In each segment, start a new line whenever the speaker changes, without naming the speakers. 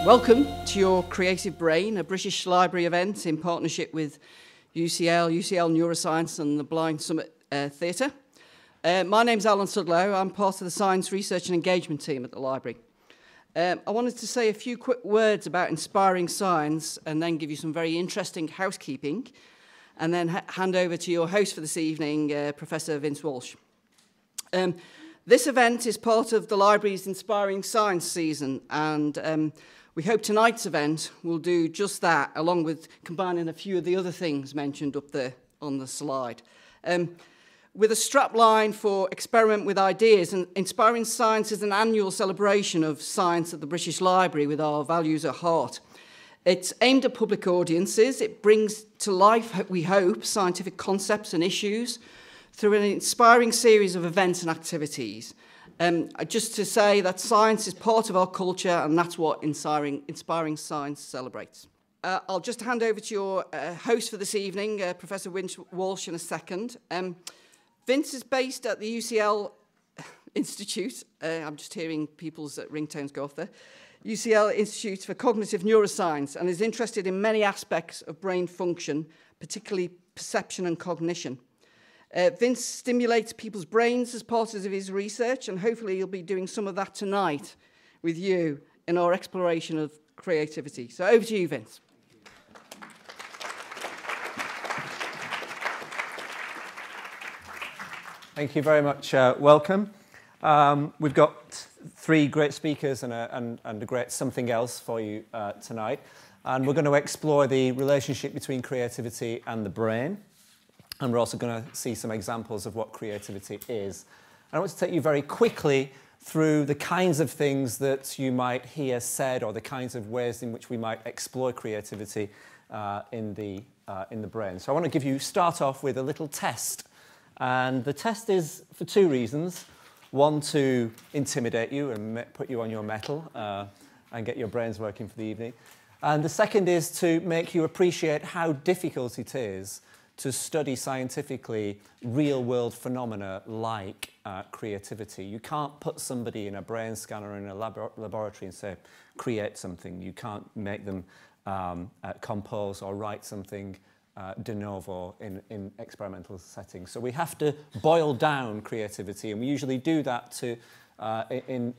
Welcome to your Creative Brain, a British Library event in partnership with UCL Neuroscience and the Blind Summit Theatre. My name's Alan Sudlow. I'm part of the Science Research and Engagement team at the library. I wanted to say a few quick words about inspiring science and then give you some very interesting housekeeping and then hand over to your host for this evening, Professor Vince Walsh. This event is part of the library's Inspiring Science season, and we hope tonight's event will do just that, along with combining a few of the other things mentioned up there on the slide. With a strapline for Experiment with Ideas, and Inspiring Science is an annual celebration of science at the British Library with our values at heart. It's aimed at public audiences. It brings to life, we hope, scientific concepts and issues through an inspiring series of events and activities. Just to say that science is part of our culture, and that's what Inspiring Science celebrates. I'll just hand over to your host for this evening, Professor Vince Walsh, in a second. Vince is based at the UCL Institute. I'm just hearing people's ringtones go off there. UCL Institute for Cognitive Neuroscience, and is interested in many aspects of brain function, particularly perception and cognition. Vince stimulates people's brains as part of his research, and hopefully he'll be doing some of that tonight with you in our exploration of creativity. So over to you, Vince.
Thank you very much. Welcome. We've got three great speakers and a great something else for you tonight. And we're going to explore the relationship between creativity and the brain. And we're also going to see some examples of what creativity is. I want to take you very quickly through the kinds of things that you might hear said, or the kinds of ways in which we might explore creativity in the brain. So I want to start off with a little test. And the test is for two reasons. One, to intimidate you and put you on your mettle and get your brains working for the evening. And the second is to make you appreciate how difficult it is to study scientifically real-world phenomena like creativity. You can't put somebody in a brain scanner in a laboratory and say, create something. You can't make them compose or write something de novo in experimental settings. So we have to boil down creativity, and we usually do that in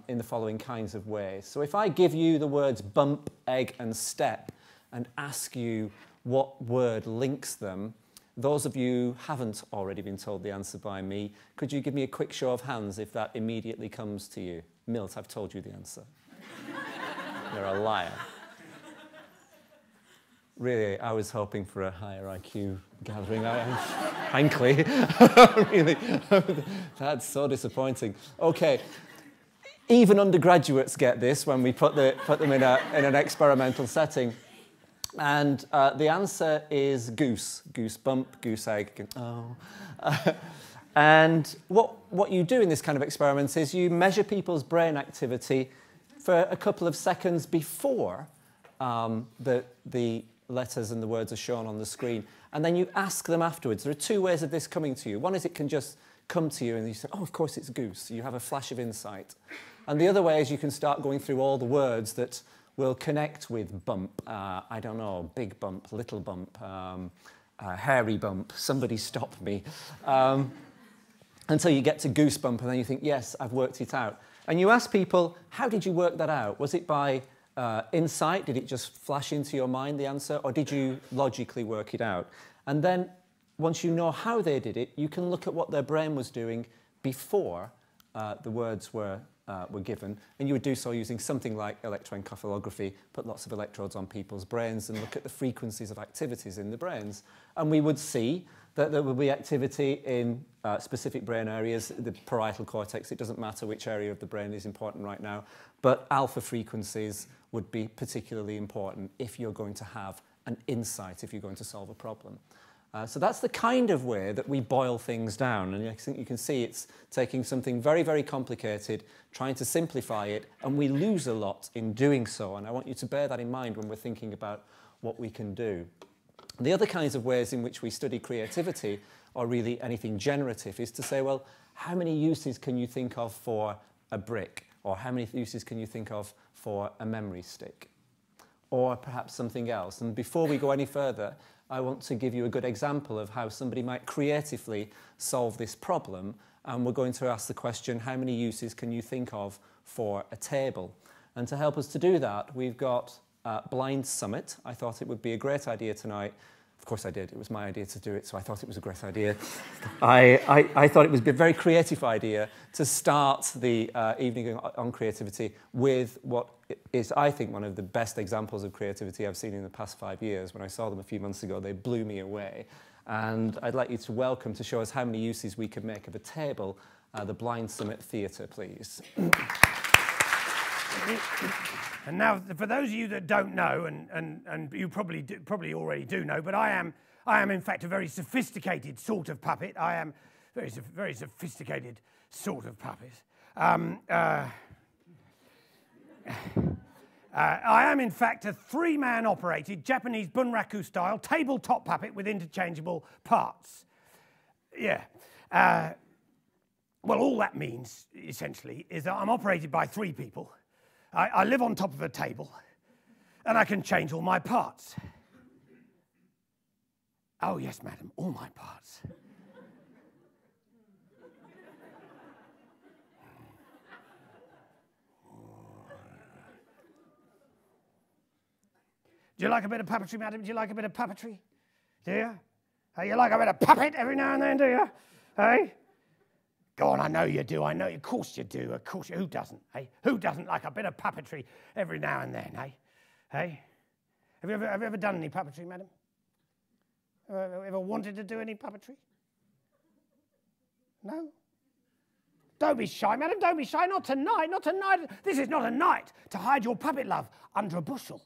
the following kinds of ways. So if I give you the words bump, egg, and step, and ask you what word links them, those of you who haven't already been told the answer by me, could you give me a quick show of hands if that immediately comes to you? Milt, I've told you the answer. You're a liar. Really, I was hoping for a higher IQ gathering. Frankly, really, that's so disappointing. Okay, even undergraduates get this when we put them in an experimental setting. And the answer is goose. Goose bump, goose egg. Oh. And what you do in this kind of experiment is you measure people's brain activity for a couple of seconds before the letters and the words are shown on the screen. And then you ask them afterwards. There are two ways of this coming to you. One is it can just come to you and you say, oh, of course it's goose. You have a flash of insight. And the other way is you can start going through all the words that will connect with bump. I don't know, big bump, little bump, hairy bump, somebody stop me. Until you get to goosebump, and then you think, yes, I've worked it out. And you ask people, how did you work that out? Was it by insight? Did it just flash into your mind, the answer? Or did you logically work it out? And then once you know how they did it, you can look at what their brain was doing before the words were given, and you would do so using something like electroencephalography, put lots of electrodes on people's brains and look at the frequencies of activities in the brains. And we would see that there would be activity in specific brain areas, the parietal cortex. It doesn't matter which area of the brain is important right now, but alpha frequencies would be particularly important if you're going to have an insight, if you're going to solve a problem. So that's the kind of way that we boil things down. And I think you can see it's taking something very, very complicated, trying to simplify it, and we lose a lot in doing so. And I want you to bear that in mind when we're thinking about what we can do. The other kinds of ways in which we study creativity, or really anything generative, is to say, well, how many uses can you think of for a brick? Or how many uses can you think of for a memory stick? Or perhaps something else. And before we go any further, I want to give you a good example of how somebody might creatively solve this problem. And we're going to ask the question, how many uses can you think of for a table? And to help us to do that, we've got Blind Summit. I thought it would be a great idea tonight. Of course I did. It was my idea to do it, so I thought it was a great idea. I thought it was a very creative idea to start the evening on creativity with what is, I think, one of the best examples of creativity I've seen in the past 5 years. When I saw them a few months ago, they blew me away. And I'd like you to welcome, to show us how many uses we can make of a table, the Blind Summit Theatre, please.
And now, for those of you that don't know, and you probably already do know, but I am in fact a very sophisticated sort of puppet. I am very sophisticated sort of puppet. I am in fact a 3-man operated Japanese bunraku style tabletop puppet with interchangeable parts. Yeah. Well, all that means essentially is that I'm operated by 3 people. I live on top of a table, and I can change all my parts. Oh, yes, madam, all my parts. Do you like a bit of puppetry, madam? Do you like a bit of puppetry? Do you? Oh, you like a bit of puppet every now and then, do you? Hey? Go on, I know you do. I know, of course you do. Of course, who doesn't? Hey, who doesn't like a bit of puppetry every now and then? Hey, hey. Have you ever done any puppetry, madam? Ever wanted to do any puppetry? No. Don't be shy, madam. Don't be shy. Not tonight. Not tonight. This is not a night to hide your puppet love under a bushel.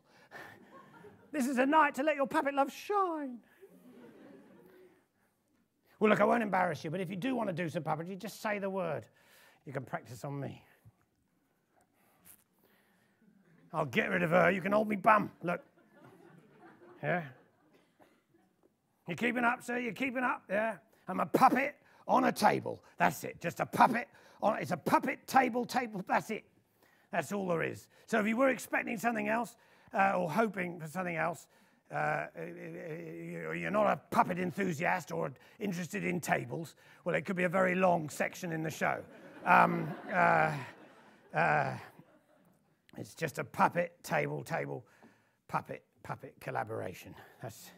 This is a night to let your puppet love shine. Well, look, I won't embarrass you, but if you do want to do some puppetry, just say the word. You can practice on me. I'll get rid of her. You can hold me bum. Look. Yeah? You keeping up, sir? You keeping up? Yeah? I'm a puppet on a table. That's it. Just a puppet. It's a puppet table. That's it. That's all there is. So if you were expecting something else or hoping for something else, you're not a puppet enthusiast or interested in tables, well, it could be a very long section in the show. It's just a puppet, table, puppet collaboration. That's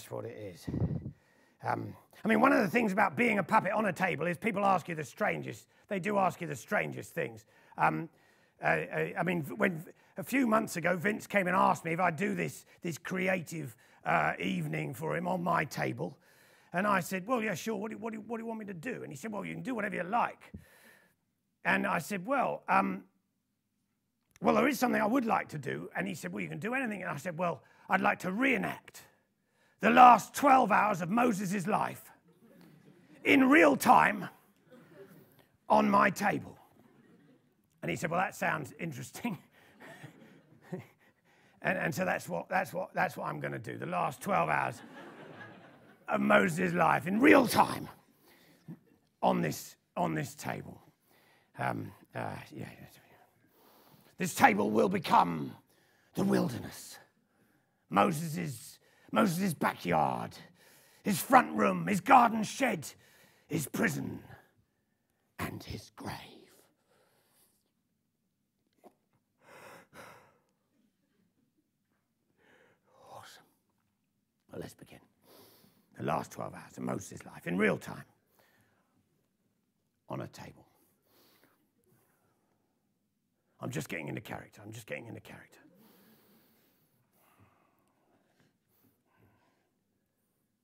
what it is. I mean, one of the things about being a puppet on a table is people ask you the strangest, they do ask you the strangest things. I mean, when a few months ago, Vince came and asked me if I'd do this creative evening for him on my table. And I said, well, yeah, sure, what do you want me to do? And he said, well, you can do whatever you like. And I said, well, there is something I would like to do. And he said, well, you can do anything. And I said, well, I'd like to reenact the last 12 hours of Moses' life in real time on my table. And he said, well, that sounds interesting. and so that's what I'm going to do. The last 12 hours of Moses' life in real time on this table. This table will become the wilderness. Moses' backyard, his front room, his garden shed, his prison, and his grave. Awesome. Well, let's begin. The last 12 hours of Moses' life in real time on a table. I'm just getting into character.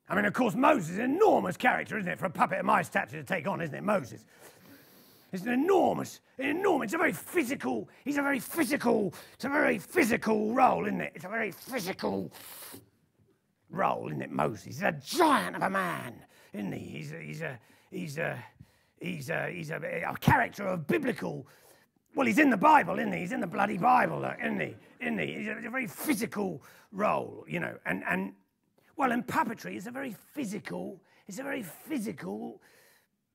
I mean, of course, Moses is an enormous character, isn't it, for a puppet of my stature to take on, isn't it, Moses? It's an enormous, it's a very physical role, isn't it? It's a very physical role, isn't it, Moses? He's a giant of a man, isn't he? He's a character of biblical. Well, he's in the Bible, isn't he? He's in the bloody Bible, isn't he? He's a very physical role, you know. And puppetry is a very physical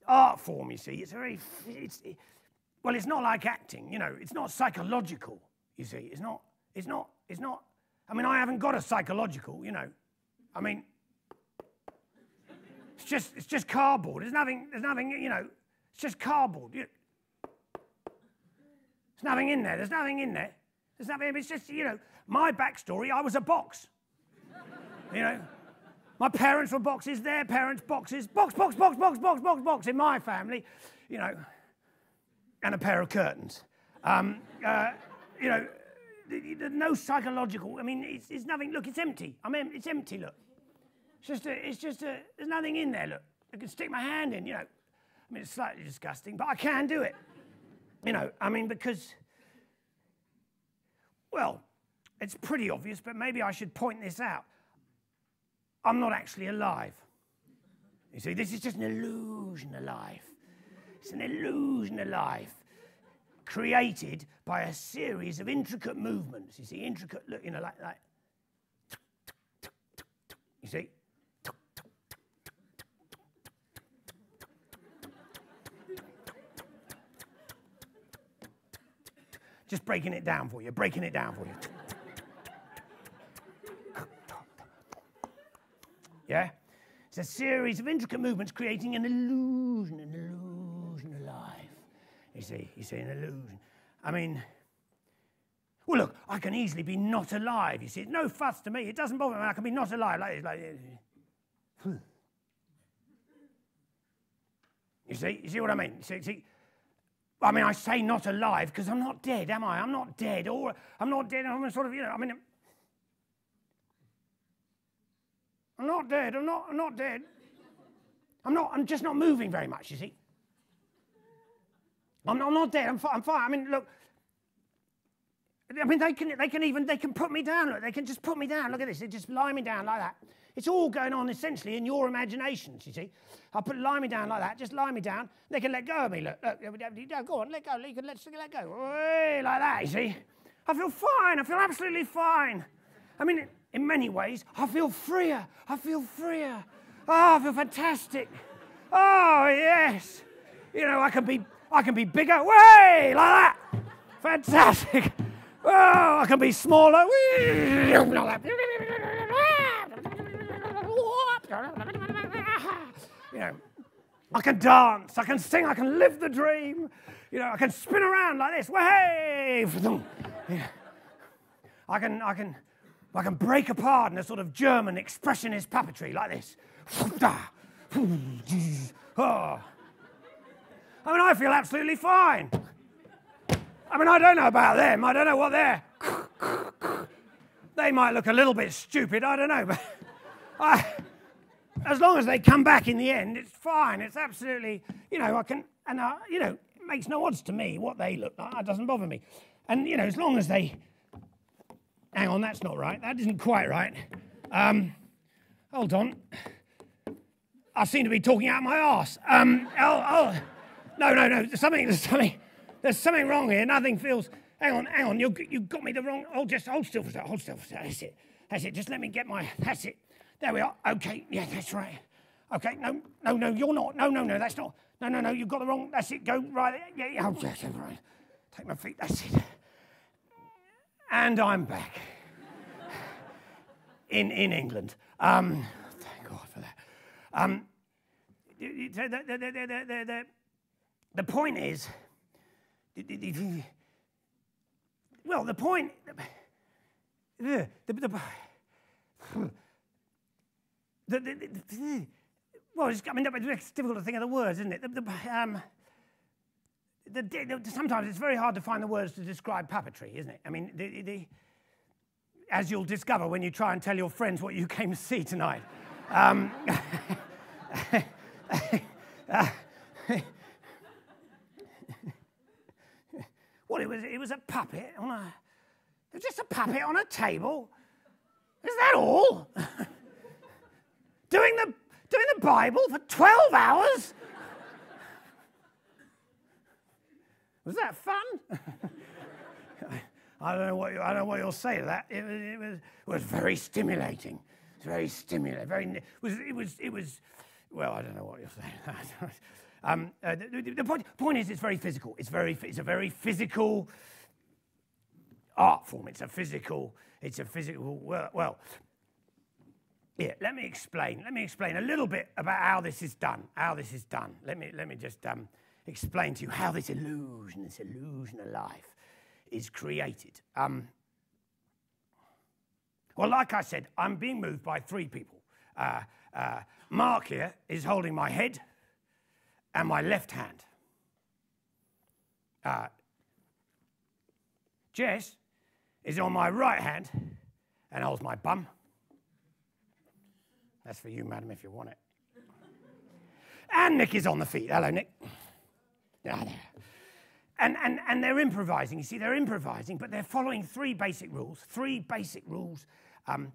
art form, you see. well, it's not like acting, you know, it's not psychological, you see. It's not, I mean, I haven't got a psychological, you know. I mean, it's just cardboard. There's nothing, you know, it's just cardboard. There's nothing in there, there's nothing, it's just, you know, my backstory, I was a box. You know, my parents were boxes, their parents boxes, box in my family, you know, and a pair of curtains. You know, no psychological, I mean, it's nothing, look, it's empty. I mean, it's empty, look. It's just a, there's nothing in there, look. I can stick my hand in, you know. I mean, it's slightly disgusting, but I can do it. You know, I mean, because, well, it's pretty obvious, but maybe I should point this out. I'm not actually alive. You see, this is just an illusion of life. It's an illusion of life created by a series of intricate movements. You see, intricate, look, you know, like, you see? Just breaking it down for you, Yeah? It's a series of intricate movements creating an illusion of life. You see, an illusion. I mean, well, look, I can easily be not alive, you see. It's no fuss to me. It doesn't bother me. I can be not alive like this, You see what I mean? See? I mean, I say not alive because I'm not dead, am I? I'm not dead. Or I'm not dead. I'm sort of, you know, I mean, I'm not dead. I'm not dead. I'm just not moving very much, you see. I'm not dead. I'm fine. I mean, look. I mean, they can put me down. Look, they can just put me down. Look at this. They just lie me down like that. It's all going on essentially in your imaginations, you see. I'll lie me down like that. Just lie me down. They can let go of me. Look. Go on, let go. You can let go. Like that, you see. I feel fine. I feel absolutely fine. I mean, in many ways, I feel freer. Oh, I feel fantastic. Oh, yes. You know, I can be bigger. Way, like that. Fantastic. Oh, I can be smaller. You know, I can dance, I can sing, I can live the dream. You know, I can spin around like this. Way. I can break apart in a sort of German expressionist puppetry like this. Oh. I mean, I feel absolutely fine. I mean, I don't know about them. I don't know what they're... They might look a little bit stupid, I don't know, but as long as they come back in the end, it's fine. It's absolutely, you know, you know, it makes no odds to me what they look like. It doesn't bother me. And, you know, as long as they... Hang on, that's not right. That isn't quite right. Hold on. I seem to be talking out my arse. No. There's something wrong here. Nothing feels... Hang on. You got me the wrong... Hold still for a second. Hold still for a second. That's it. Just let me get my... That's it. There we are. Okay. Yeah, that's right. Okay. No, you're not. No, that's not... No, you've got the wrong... That's it. Go right... Yeah. Oh, that's right. Take my feet. That's it. And I'm back. In England. Thank God for that. The point is... Well, the point... Well, I mean, it's difficult to think of the words, isn't it? Sometimes it's very hard to find the words to describe puppetry, isn't it? I mean, as you'll discover when you try and tell your friends what you came to see tonight. Well, it was a puppet on a... It was just a puppet on a table. Is that all? Doing the Bible for 12 hours? Was that fun? I don't know what you'll say to that. It was very stimulating. It's very stimulating. It was. Well, I don't know what you'll say. The point is, it's very physical. It's a very physical art form. It's a physical. Well, yeah. Let me explain a little bit about how this is done. Let me just explain to you how this illusion of life is created. Well, like I said, I'm being moved by three people. Mark here is holding my head and my left hand. Jess is on my right hand and holds my bum. That's for you, madam, if you want it. And Nick is on the feet. Hello, Nick. Ah, there. And they're improvising. You see, they're improvising, but they're following three basic rules.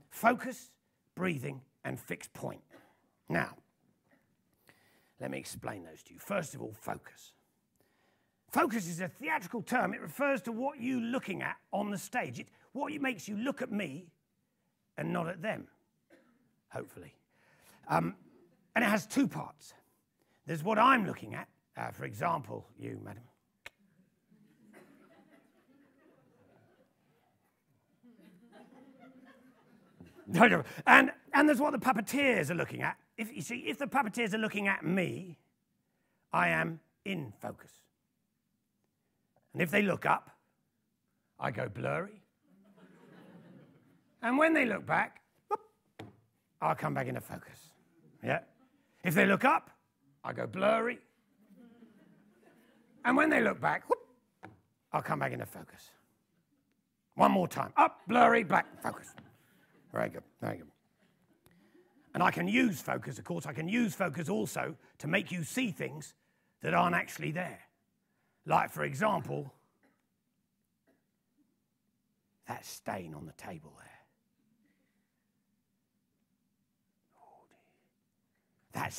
Focus, breathing, and fixed point. Now, let me explain those to you. First of all, focus. Focus is a theatrical term. It refers to what you're looking at on the stage. What makes you look at me and not at them, hopefully. And it has two parts. There's what I'm looking at. For example, you, madam. And there's what the puppeteers are looking at. If the puppeteers are looking at me, I am in focus. And if they look up, I go blurry. And when they look back, whoop, I'll come back into focus. Yeah. If they look up, I go blurry. And when they look back, whoop, I'll come back into focus. One more time. Up, blurry, back, focus. Very good, very good. And I can use focus, of course, I can use focus also to make you see things that aren't actually there. Like, for example, that stain on the table there. Oh, that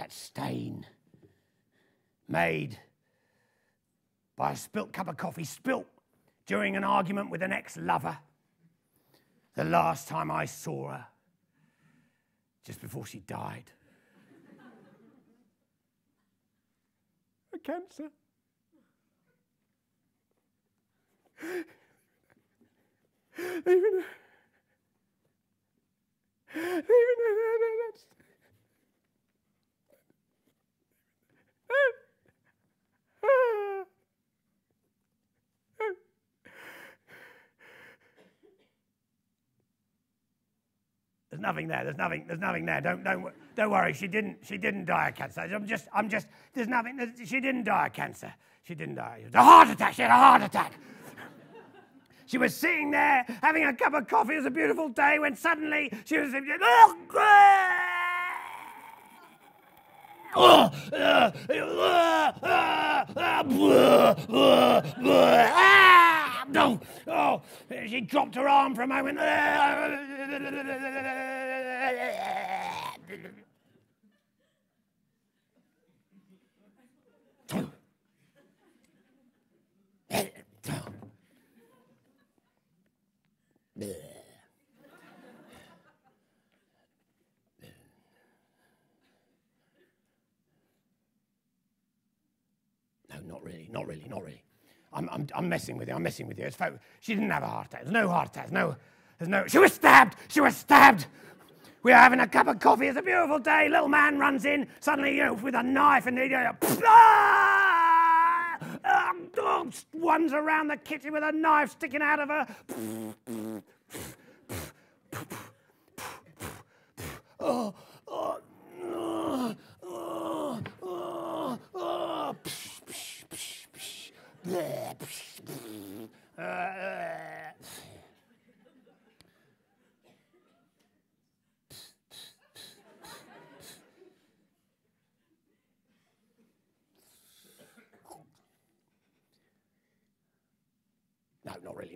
stain made by a spilt cup of coffee, spilt during an argument with an ex-lover. The last time I saw her, just before she died. A cancer. There's nothing there. There's nothing there. Don't worry. She didn't die of cancer. There's nothing. She didn't die of cancer. She didn't die. It was a heart attack. She had a heart attack. She was sitting there having a cup of coffee. It was a beautiful day when suddenly she was. No! Oh, she dropped her arm for a moment. No, not really. I'm messing with you. She didn't have a heart attack. There's no heart attack. There's no. She was stabbed. We are having a cup of coffee. It's a beautiful day. Little man runs in suddenly, with a knife, and he runs around the kitchen with a knife sticking out of her. No, not really.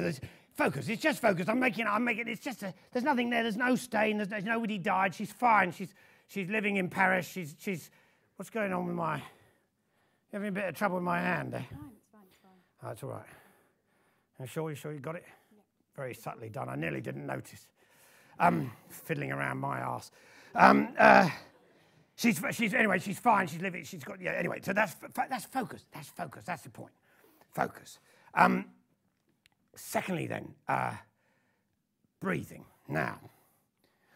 There's focus. It's just focus. I'm making it. It's just there's nothing there. There's no stain. There's nobody died. She's fine. She's living in Paris. She's. What's going on with my? You having a bit of trouble with my hand there?
It's fine.
Oh, that's all right. You sure you got it? Yeah. Very subtly done. I nearly didn't notice. Fiddling around my arse. Anyway, she's fine. She's living. She's got, yeah. Anyway, so that's focus. That's focus. That's the point. Focus. Secondly, then, breathing. Now,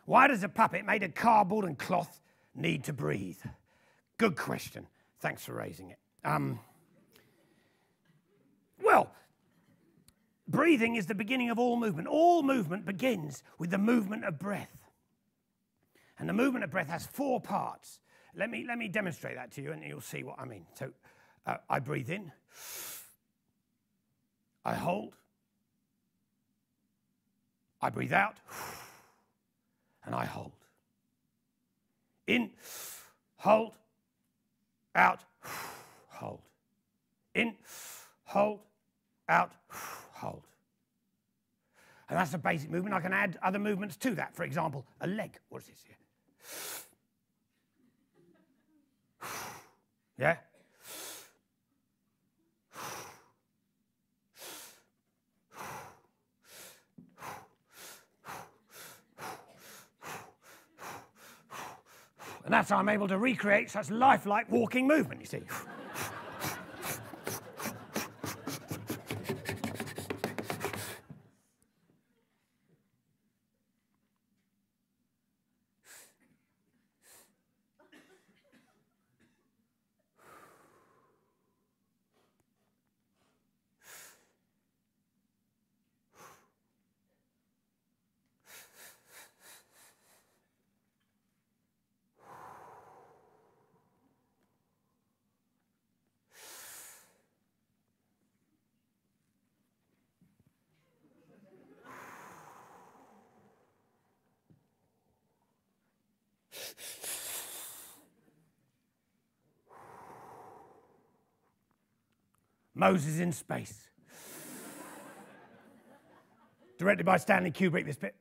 why does a puppet made of cardboard and cloth need to breathe? Good question. Thanks for raising it. Well, breathing is the beginning of all movement. All movement begins with the movement of breath. And the movement of breath has 4 parts. Let me demonstrate that to you, and you'll see what I mean. So I breathe in. I hold. I breathe out. And I hold. In, hold, out, hold. In, hold, out, hold. And that's a basic movement. I can add other movements to that. For example, a leg. What's this here? Yeah? And that's how I'm able to recreate such lifelike walking movement, you see. Moses in Space. Directed by Stanley Kubrick, this bit.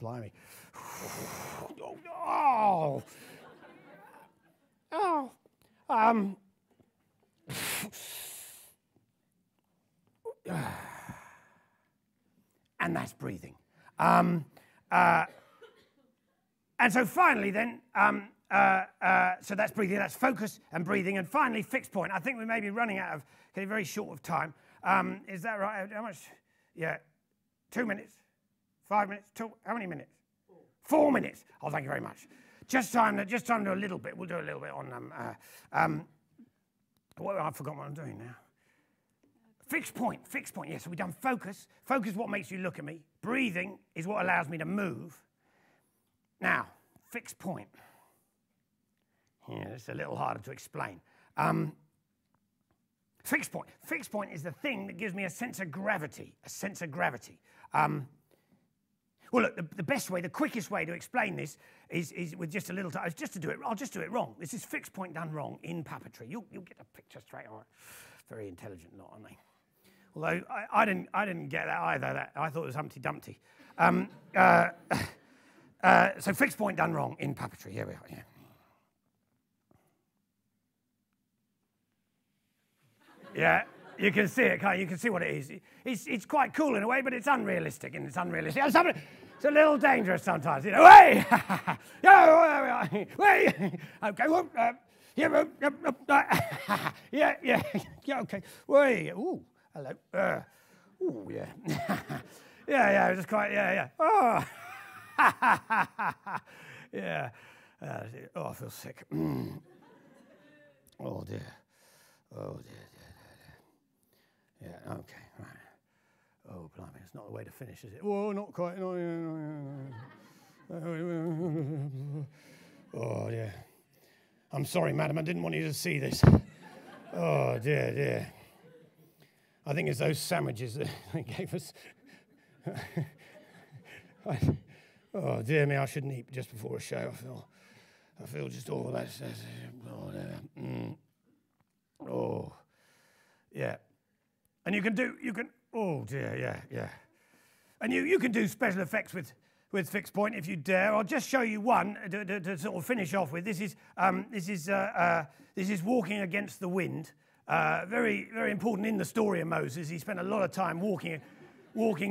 Blimey. Oh. Oh. And that's breathing. And so finally then, so that's breathing, that's focus and breathing, and finally fixed point. I think we may be running out of, okay, very short of time. Is that right? How much? Yeah, 2 minutes, 5 minutes, how many minutes? 4 minutes. Oh, thank you very much. Just time to do a little bit. We'll do a little bit on, I've forgotten what I'm doing now. Fixed point, yeah, so we've done focus. Focus is what makes you look at me. Breathing is what allows me to move. Now, fixed point. Yeah, it's a little harder to explain. Fixed point. Fixed point is the thing that gives me a sense of gravity, Well, look, the best way, the quickest way to explain this is with just a little time. I'll just do it wrong. This is fixed point done wrong in puppetry. You'll get a picture straight away. Very intelligent lot, aren't they? Although I didn't get that either. I thought it was Humpty Dumpty. So fixed point done wrong in puppetry. Here we are. Yeah. Yeah, you can see it, can't you? You can see what it is. It's quite cool in a way, but it's unrealistic, and it's unrealistic. It's a little dangerous sometimes, you know. Hey! Hey! Okay, well, yeah, okay. Wait, ooh, hello. Ooh, yeah. yeah, just quite, yeah. Oh! yeah. Oh, I feel sick. Oh, dear. Oh, dear. Yeah, okay, right. Oh, blimey, it's not the way to finish, is it? Oh, not quite. No. Oh, dear. I'm sorry, madam, I didn't want you to see this. Oh, dear. I think it's those sandwiches that they gave us. Oh, dear me, I shouldn't eat just before a show. I feel just all that. Oh, dear. Oh, yeah. And oh dear, yeah. And you can do special effects with fixed point if you dare. I'll just show you one to sort of finish off with. This is walking against the wind. Very, very important in the story of Moses. He spent a lot of time walking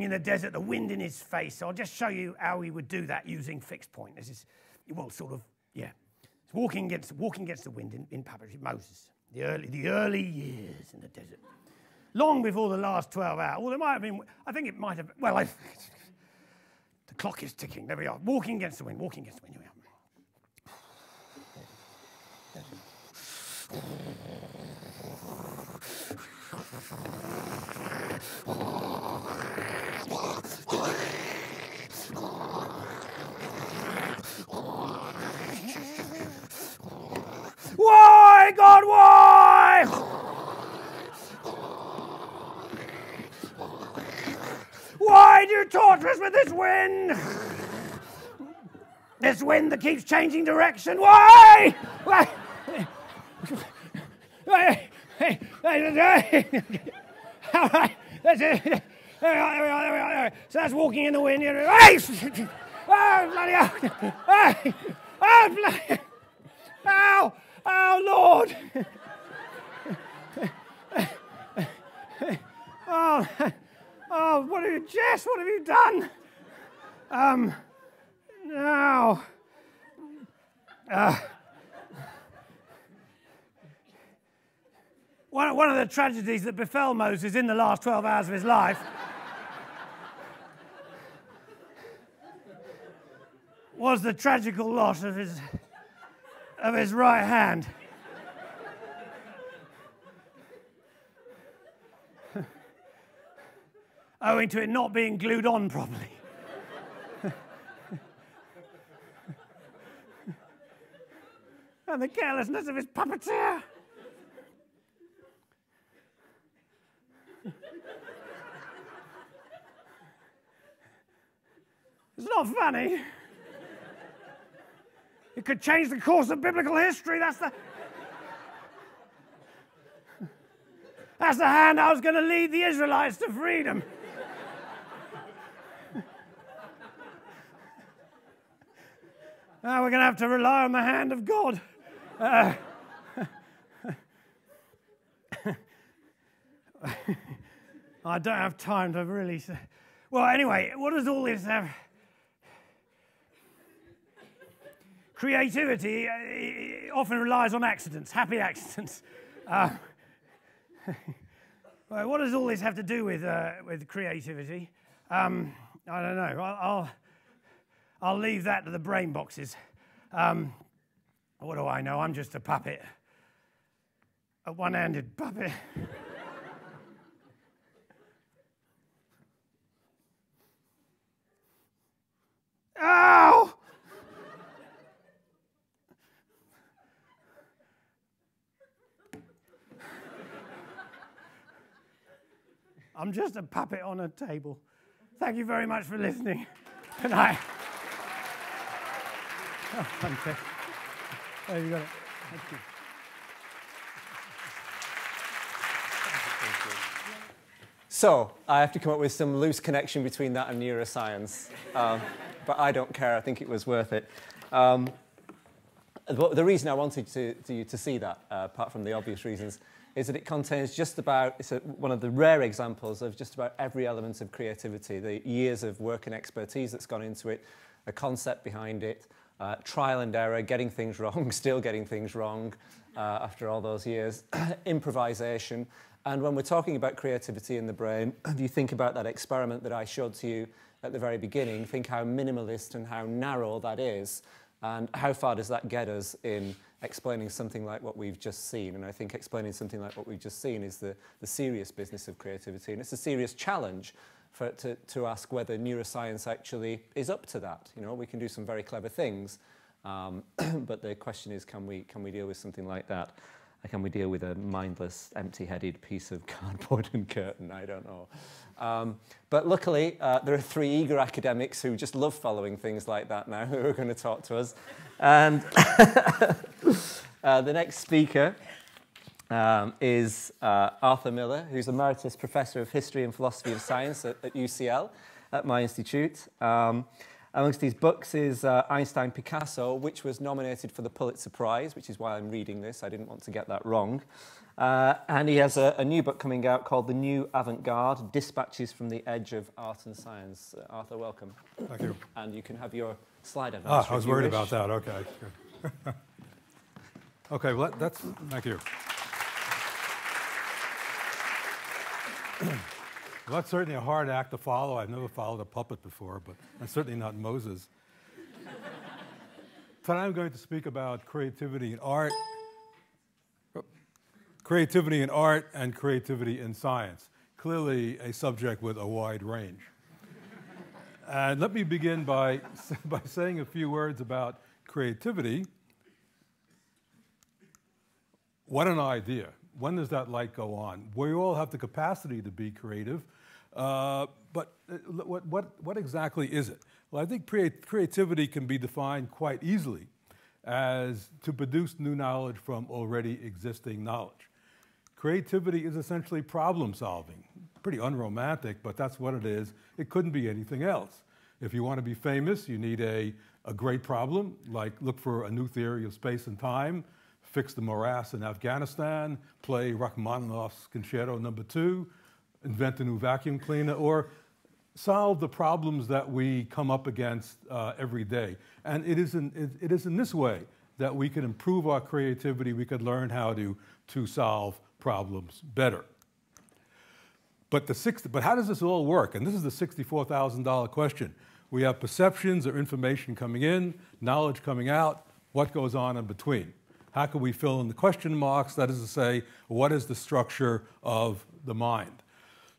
in the desert, the wind in his face. So I'll just show you how he would do that using fixed point. This is, well, sort of, yeah. It's walking against the wind in puppetry. Moses, the early years in the desert. Long before the last 12 hours. Well, it might have been, I think it might have, well, the clock is ticking. There we are. Walking against the wind. Here we are. Why, God, why? Why do you torture us with this wind? This wind that keeps changing direction. Why? Why? All right, that's it. There we are. So that's walking in the wind. Hey! Oh, bloody hell! Hey! Oh, bloody! Ow! Oh, Lord! Oh, what have you, Jess? What have you done? Now. One of the tragedies that befell Moses in the last 12 hours of his life was the tragical loss of his right hand. Owing to it not being glued on properly. And the carelessness of his puppeteer. It's not funny. It could change the course of biblical history. That's the hand I was going to lead the Israelites to freedom. Now we're going to have to rely on the hand of God. I don't have time to really say. Well, anyway, what does all this have? Creativity often relies on accidents, happy accidents. Well, what does all this have to do with creativity? I don't know. I'll leave that to the brain boxes. What do I know? I'm just a puppet, a one-handed puppet. Ow! I'm just a puppet on a table. Thank you very much for listening. Good night. Oh, thank you. There you got it. Thank you.
So, I have to come up with some loose connection between that and neuroscience. But I don't care. I think it was worth it. The reason I wanted you to see that, apart from the obvious reasons, is that it contains just about, one of the rare examples of just about every element of creativity, the years of work and expertise that's gone into it, a concept behind it, trial and error, getting things wrong, still getting things wrong after all those years, improvisation. And when we're talking about creativity in the brain, if you think about that experiment that I showed to you at the very beginning, think how minimalist and how narrow that is, and how far does that get us in explaining something like what we've just seen. And I think explaining something like what we've just seen is the serious business of creativity. And it's a serious challenge to ask whether neuroscience actually is up to that. You know, we can do some very clever things, but the question is, can we deal with something like that? Can we deal with a mindless, empty-headed piece of cardboard and curtain? I don't know. But luckily, there are 3 eager academics who just love following things like that now, who are going to talk to us. And the next speaker is Arthur Miller, who's Emeritus Professor of History and Philosophy of Science at UCL, at my institute. Amongst his books is Einstein Picasso, which was nominated for the Pulitzer Prize, which is why I'm reading this. I didn't want to get that wrong. And he has a new book coming out called The New Avant-Garde, Dispatches from the Edge of Art and Science. Arthur, welcome.
Thank you.
And you can have your slide advance.
I was worried about that. Okay. Okay, well, thank you. Well, that's certainly a hard act to follow. I've never followed a puppet before, but I'm certainly not Moses. Tonight I'm going to speak about creativity in art, and creativity in science. Clearly a subject with a wide range. And let me begin by saying a few words about creativity. What an idea. When does that light go on? We all have the capacity to be creative, but what exactly is it? Well, I think creativity can be defined quite easily as to produce new knowledge from already existing knowledge. Creativity is essentially problem solving. Pretty unromantic, but that's what it is. It couldn't be anything else. If you want to be famous, you need a great problem, like look for a new theory of space and time, fix the morass in Afghanistan, play Rachmaninoff's Concerto No. 2, invent a new vacuum cleaner, or solve the problems that we come up against every day. And it is in this way that we can improve our creativity. We could learn how to solve problems better. But how does this all work? And this is the $64,000 question. We have perceptions or information coming in, knowledge coming out. What goes on in between? How can we fill in the question marks? That is to say, what is the structure of the mind?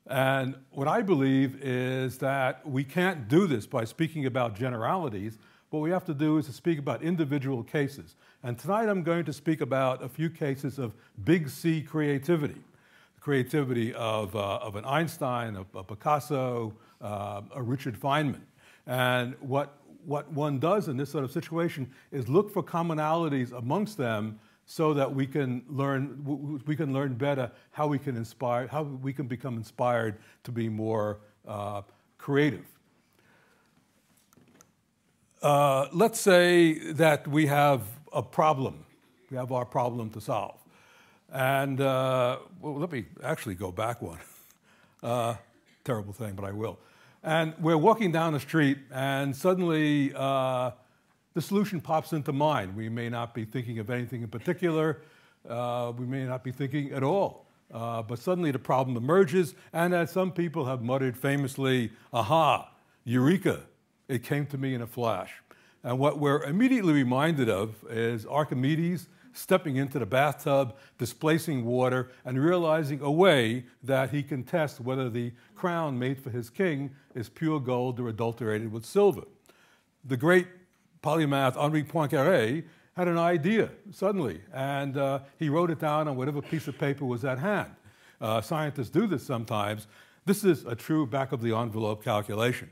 And what I believe is that we can't do this by speaking about generalities. What we have to do is to speak about individual cases. And tonight I'm going to speak about a few cases of big C creativity. The creativity of an Einstein, a Picasso, a Richard Feynman. And what one does in this sort of situation is look for commonalities amongst them so that we can learn better how we can become inspired to be more creative. Let's say that we have a problem. We have our problem to solve. And well, let me actually go back one. Terrible thing, but I will. And we're walking down the street, and suddenly the solution pops into mind. We may not be thinking of anything in particular. We may not be thinking at all. But suddenly the problem emerges, and as some people have muttered famously, aha, eureka, it came to me in a flash. And what we're immediately reminded of is Archimedes stepping into the bathtub, displacing water, and realizing a way that he can test whether the crown made for his king is pure gold or adulterated with silver. The great polymath Henri Poincaré had an idea suddenly, and he wrote it down on whatever piece of paper was at hand. Scientists do this sometimes. This is a true back-of-the-envelope calculation.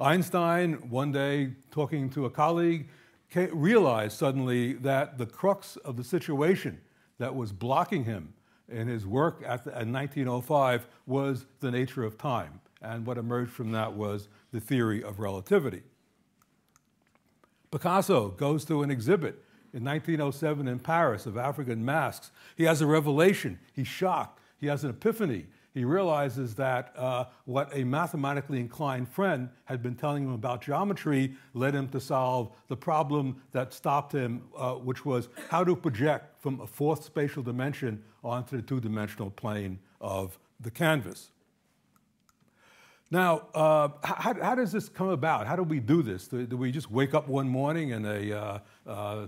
Einstein, one day talking to a colleague, realized suddenly that the crux of the situation that was blocking him in his work in 1905 was the nature of time. And what emerged from that was the theory of relativity. Picasso goes to an exhibit in 1907 in Paris of African masks. He has a revelation. He's shocked. He has an epiphany. He realizes that what a mathematically inclined friend had been telling him about geometry led him to solve the problem that stopped him, which was how to project from a fourth spatial dimension onto the two-dimensional plane of the canvas. Now, how does this come about? How do we do this? Do we just wake up one morning and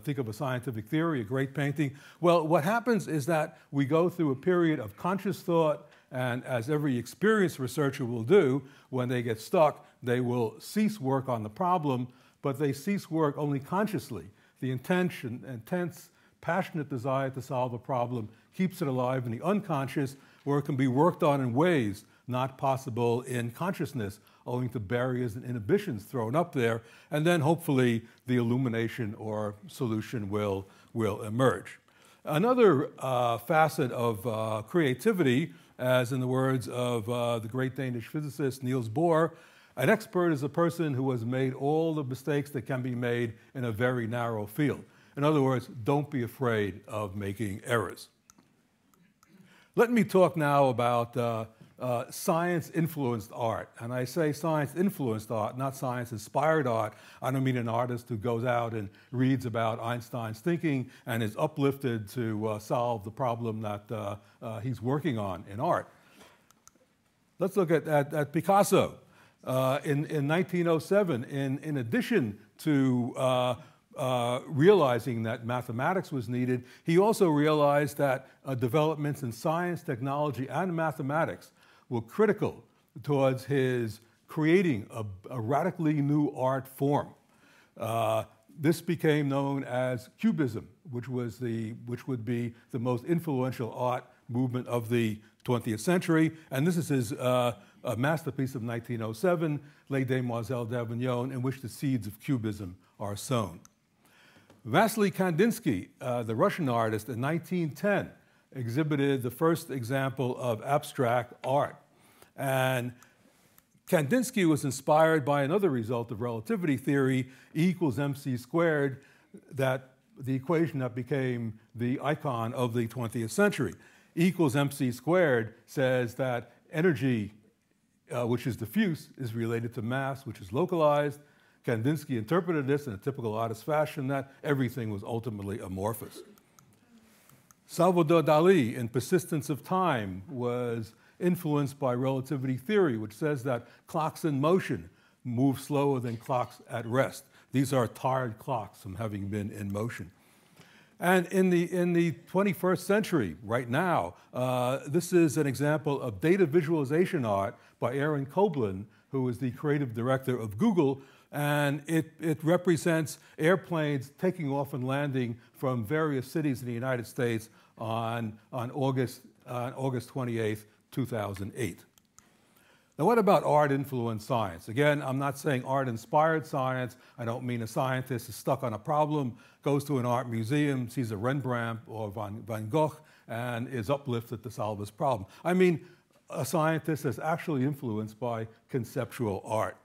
think of a scientific theory, a great painting? Well, what happens is that we go through a period of conscious thought, and as every experienced researcher will do, when they get stuck, they will cease work on the problem, but they cease work only consciously. The intense, passionate desire to solve a problem keeps it alive in the unconscious, where it can be worked on in ways not possible in consciousness, owing to barriers and inhibitions thrown up there, and then hopefully the illumination or solution will emerge. Another facet of creativity, as in the words of the great Danish physicist Niels Bohr, An expert is a person who has made all the mistakes that can be made in a very narrow field. In other words, don't be afraid of making errors. Let me talk now about science-influenced art. And I say science-influenced art, not science-inspired art. I don't mean an artist who goes out and reads about Einstein's thinking and is uplifted to solve the problem that he's working on in art. Let's look at Picasso. In 1907, in addition to realizing that mathematics was needed, he also realized that developments in science, technology, and mathematics were critical towards his creating a radically new art form. This became known as Cubism, which would be the most influential art movement of the 20th century. And this is his a masterpiece of 1907, Les Demoiselles d'Avignon, in which the seeds of Cubism are sown. Vasily Kandinsky, the Russian artist, in 1910 exhibited the first example of abstract art. And Kandinsky was inspired by another result of relativity theory, E = mc squared, that the equation that became the icon of the 20th century. E = mc squared says that energy, which is diffuse, is related to mass, which is localized. Kandinsky interpreted this in a typical artist fashion, that everything was ultimately amorphous. Salvador Dali, in Persistence of Time, was influenced by relativity theory, which says that clocks in motion move slower than clocks at rest. These are tired clocks from having been in motion. And in the 21st century, right now, this is an example of data visualization art by Aaron Koblin, who is the creative director of Google, and it represents airplanes taking off and landing from various cities in the United States on August 28th, 2008. Now, what about art-influenced science? Again, I'm not saying art-inspired science. I don't mean a scientist is stuck on a problem, goes to an art museum, sees a Rembrandt or Van Gogh, and is uplifted to solve his problem. I mean a scientist that's actually influenced by conceptual art.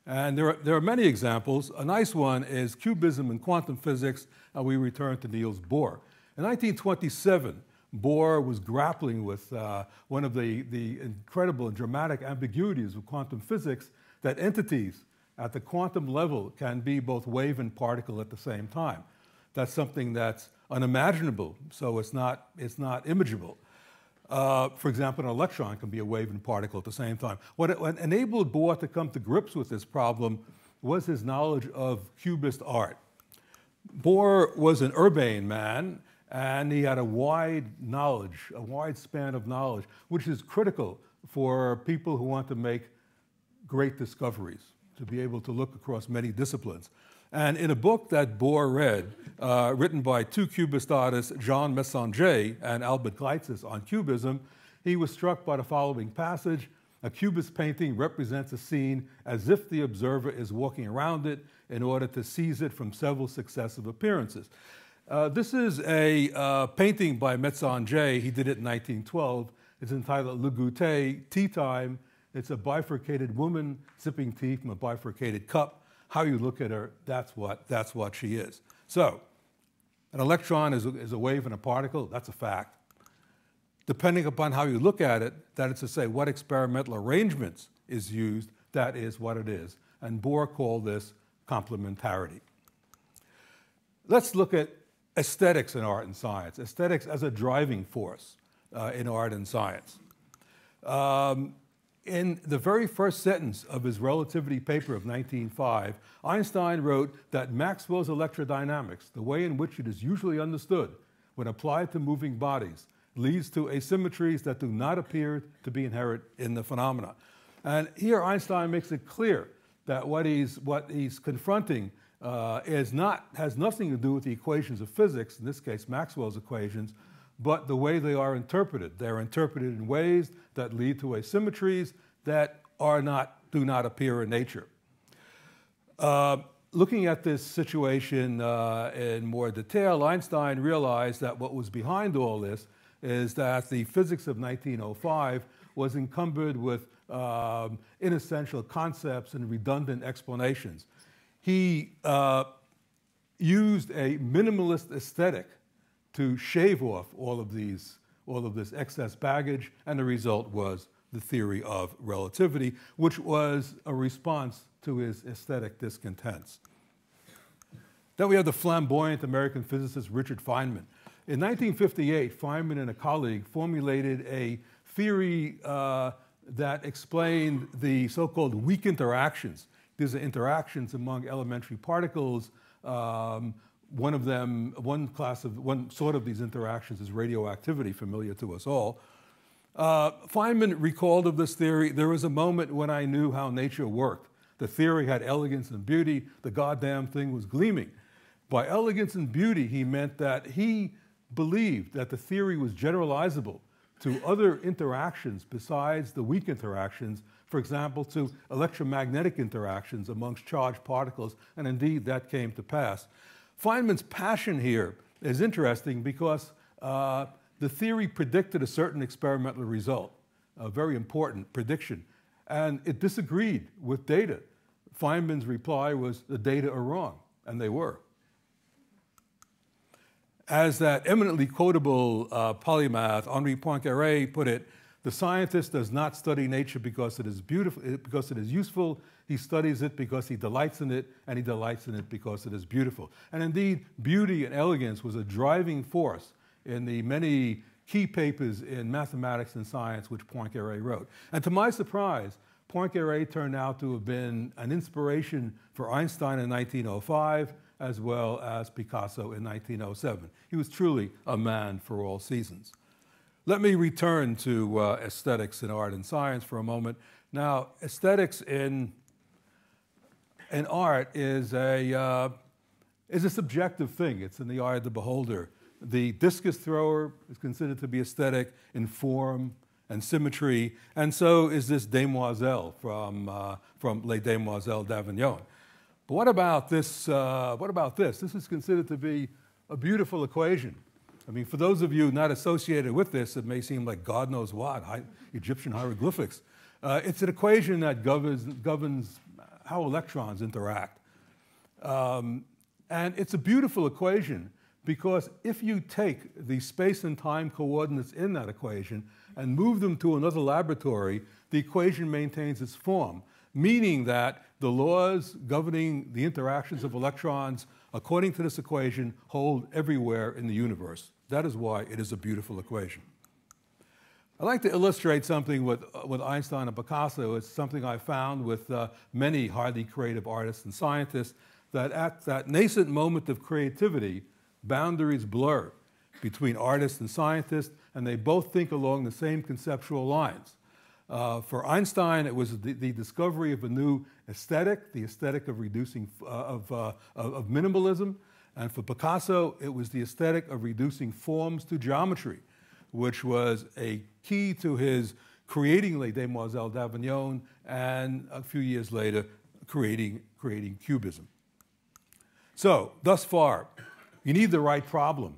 And there are many examples. A nice one is Cubism in quantum physics, and we return to Niels Bohr. In 1927, Bohr was grappling with one of the incredible and dramatic ambiguities of quantum physics, that entities at the quantum level can be both wave and particle at the same time. That's something that's unimaginable, so it's not imageable. For example, an electron can be a wave and particle at the same time. What enabled Bohr to come to grips with this problem was his knowledge of Cubist art. Bohr was an urbane man, and he had a wide span of knowledge, which is critical for people who want to make great discoveries, to be able to look across many disciplines. And in a book that Bohr read, written by two Cubist artists, Jean Messenger and Albert Gleitzes, on Cubism, he was struck by the following passage: "A Cubist painting represents a scene as if the observer is walking around it in order to seize it from several successive appearances." This is a painting by Messenger. He did it in 1912. It's entitled Le Goûter, Tea Time. It's a bifurcated woman sipping tea from a bifurcated cup. How you look at her, that's what she is. So, an electron is a wave and a particle. That's a fact. Depending upon how you look at it, that is to say, what experimental arrangements is used, that is what it is. And Bohr called this complementarity. Let's look at aesthetics in art and science, aesthetics as a driving force in art and science. In the very first sentence of his relativity paper of 1905, Einstein wrote that Maxwell's electrodynamics, the way in which it is usually understood when applied to moving bodies, leads to asymmetries that do not appear to be inherent in the phenomena. And here Einstein makes it clear that what he's confronting has nothing to do with the equations of physics, in this case Maxwell's equations, but the way they are interpreted. They're interpreted in ways that lead to asymmetries that do not appear in nature. Looking at this situation in more detail, Einstein realized that what was behind all this is that the physics of 1905 was encumbered with inessential concepts and redundant explanations. He used a minimalist aesthetic to shave off all of this excess baggage, and the result was the theory of relativity, which was a response to his aesthetic discontents. Then we have the flamboyant American physicist Richard Feynman. In 1958, Feynman and a colleague formulated a theory that explained the so-called weak interactions. These are interactions among elementary particles. One sort of these interactions is radioactivity, familiar to us all. Feynman recalled of this theory, there was a moment when I knew how nature worked. The theory had elegance and beauty. The goddamn thing was gleaming. By elegance and beauty, he meant that he believed that the theory was generalizable to other interactions besides the weak interactions, for example, to electromagnetic interactions amongst charged particles, and indeed that came to pass. Feynman's passion here is interesting because the theory predicted a certain experimental result, a very important prediction, and it disagreed with data. Feynman's reply was, the data are wrong, and they were. As that eminently quotable polymath Henri Poincaré put it, the scientist does not study nature because it is beautiful, because it is useful. He studies it because he delights in it, and he delights in it because it is beautiful. And indeed, beauty and elegance was a driving force in the many key papers in mathematics and science which Poincaré wrote. And to my surprise, Poincaré turned out to have been an inspiration for Einstein in 1905, as well as Picasso in 1907. He was truly a man for all seasons. Let me return to aesthetics in art and science for a moment. Now, aesthetics in art is a subjective thing. It's in the eye of the beholder. The discus thrower is considered to be aesthetic in form and symmetry, and so is this demoiselle from Les Demoiselles d'Avignon. But what about this? This is considered to be a beautiful equation. I mean, for those of you not associated with this, it may seem like God knows what, Egyptian hieroglyphics. It's an equation that governs how electrons interact. And it's a beautiful equation because if you take the space and time coordinates in that equation and move them to another laboratory, the equation maintains its form, meaning that the laws governing the interactions of electrons, according to this equation, hold everywhere in the universe. That is why it is a beautiful equation. I'd like to illustrate something with Einstein and Picasso. It's something I found with many highly creative artists and scientists, that at that nascent moment of creativity, boundaries blur between artists and scientists, and they both think along the same conceptual lines. For Einstein, it was the discovery of a new aesthetic, the aesthetic of reducing of minimalism, and for Picasso, it was the aesthetic of reducing forms to geometry, which was a key to his creating Les Demoiselles d'Avignon, and a few years later, creating Cubism. So, thus far, you need the right problem.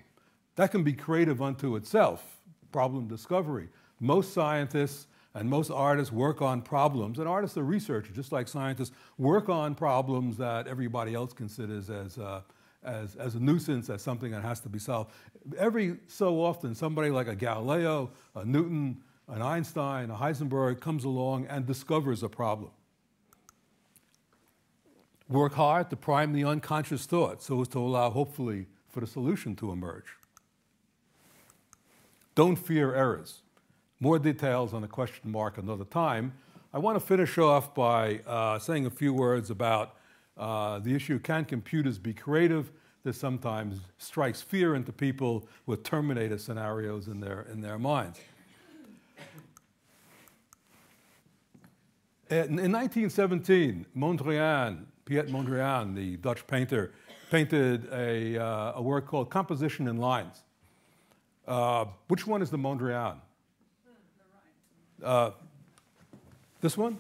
That can be creative unto itself, problem discovery. Most scientists and most artists work on problems, and artists are researchers, just like scientists, work on problems that everybody else considers as a nuisance, as something that has to be solved. Every so often, somebody like a Galileo, a Newton, an Einstein, a Heisenberg comes along and discovers a problem. Work hard to prime the unconscious thought so as to allow, hopefully, for the solution to emerge. Don't fear errors. More details on the question mark another time. I want to finish off by saying a few words about the issue, can computers be creative? This sometimes strikes fear into people with Terminator scenarios in their minds. In 1917, Piet Mondrian, the Dutch painter, painted a work called Composition in Lines. Which one is the Mondrian? This one?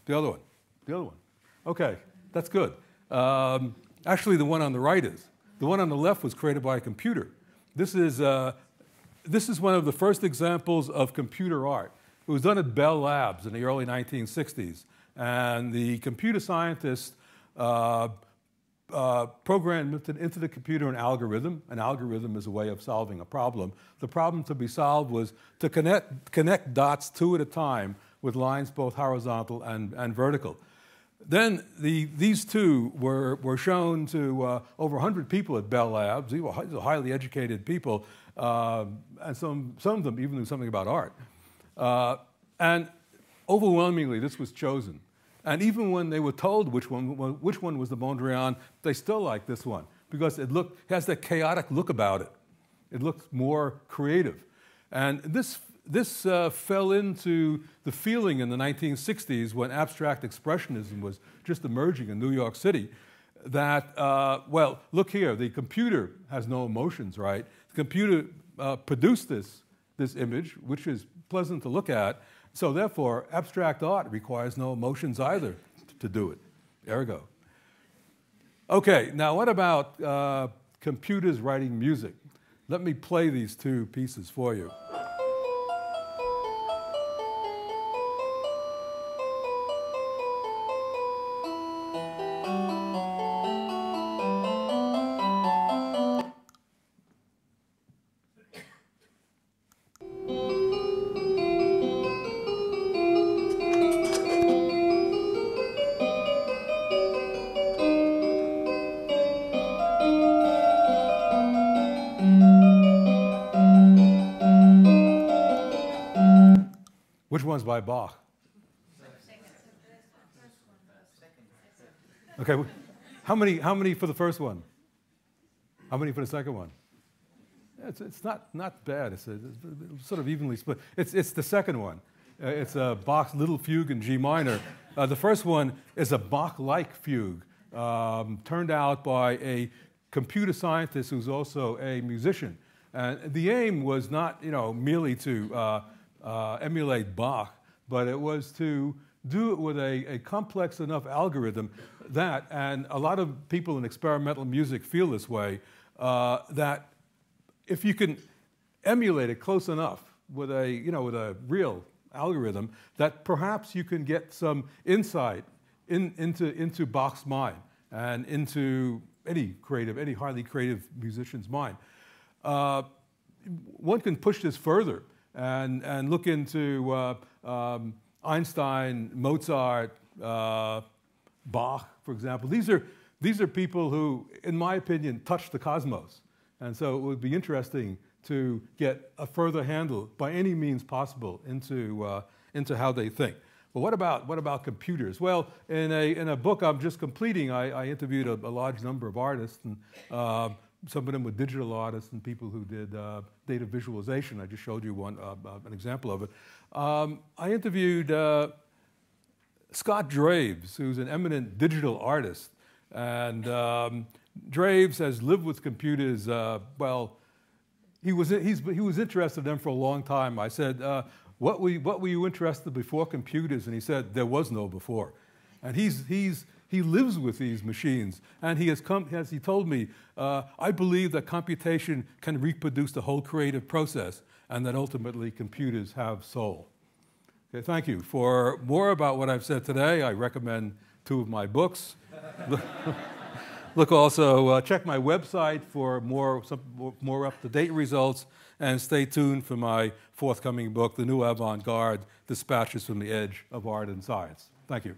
The other one? The other one. Okay, that's good. Actually, the one on the right is. The one on the left was created by a computer. This is one of the first examples of computer art. It was done at Bell Labs in the early 1960s. And the computer scientists programmed into the computer an algorithm. An algorithm is a way of solving a problem. The problem to be solved was to connect dots two at a time with lines both horizontal and vertical. Then these two were shown to over 100 people at Bell Labs. These were highly educated people, and some of them even knew something about art. And overwhelmingly, this was chosen. And even when they were told which one was the Mondrian, they still liked this one because it has that chaotic look about it. It looks more creative. And this fell into the feeling in the 1960s when abstract expressionism was just emerging in New York City that, well, look here, the computer has no emotions, right? The computer produced this image, which is pleasant to look at. So therefore, abstract art requires no emotions either to do it. Ergo. Okay, now what about computers writing music? Let me play these two pieces for you. Which one's by Bach? Okay, how many for the first one? How many for the second one? It's not bad. It's sort of evenly split. It's the second one. It's Bach's Little Fugue in G minor. The first one is a Bach-like fugue, turned out by a computer scientist who's also a musician. And the aim was not, merely to emulate Bach, but it was to do it with a complex enough algorithm that, and a lot of people in experimental music feel this way, that if you can emulate it close enough with a real algorithm, that perhaps you can get some insight into Bach's mind and into any highly creative musician's mind. One can push this further and look into Einstein, Mozart, Bach, for example. These are people who, in my opinion, touch the cosmos. And so it would be interesting to get a further handle, by any means possible, into how they think. But what about computers? Well, in a book I'm just completing, I interviewed a large number of artists, and some of them were digital artists and people who did data visualization. I just showed you an example of it. I interviewed Scott Draves, who's an eminent digital artist. And Draves has lived with computers, well, he was interested in them for a long time. I said, what were you interested in before computers? And he said, there was no before. And he lives with these machines. And he has come, as he told me, I believe that computation can reproduce the whole creative process and that ultimately computers have soul. Okay, thank you. For more about what I've said today, I recommend 2 of my books. Look also, check my website for more up-to-date results, and stay tuned for my forthcoming book, The New Avant-Garde, Dispatches from the Edge of Art and Science. Thank you.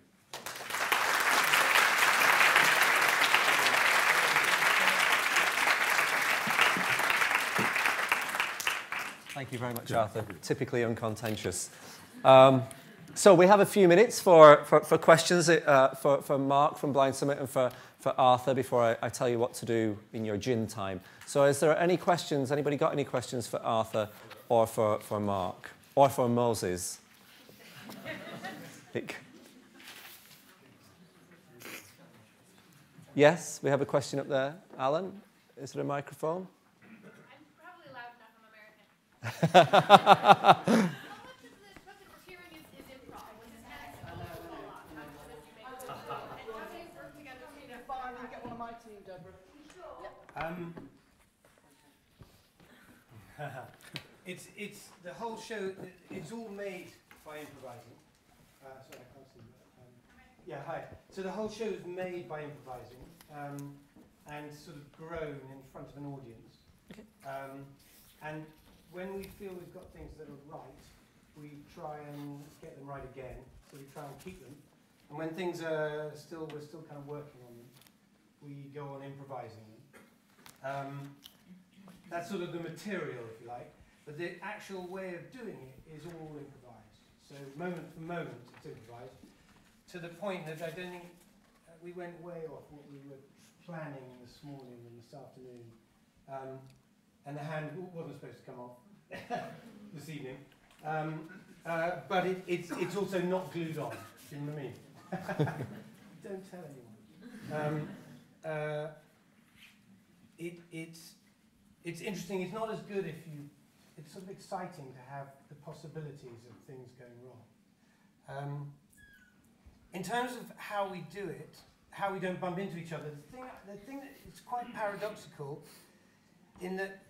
Thank you very much, Arthur. Typically uncontentious. So we have a few minutes for questions for Mark from Blind Summit and for Arthur before I tell you what to do in your gin time. So is there any questions? Anybody got any questions for Arthur or for Mark or for Moses? Yes, we have a question up there. Alan, is there a microphone?
I'm probably loud enough. I'm American.
It's the whole show. It's all made by improvising. Sorry, I can't see that. Yeah, hi. So the whole show is made by improvising and sort of grown in front of an audience.
Okay.
And when we feel we've got things that are right, we try and get them right again. So we try and keep them. And when things are we're still kind of working on them, we go on improvising them. That's sort of the material, if you like. But the actual way of doing it is all improvised. So moment for moment, it's improvised. To the point that I don't think we went way off what we were planning this morning and this afternoon. And the hand wasn't supposed to come off this evening. But it's also not glued on. Do you know what I mean? Don't tell anyone. It's interesting. It's not as good if you. It's sort of exciting to have the possibilities of things going wrong. In terms of how we do it, how we don't bump into each other, the thing that is quite paradoxical, in that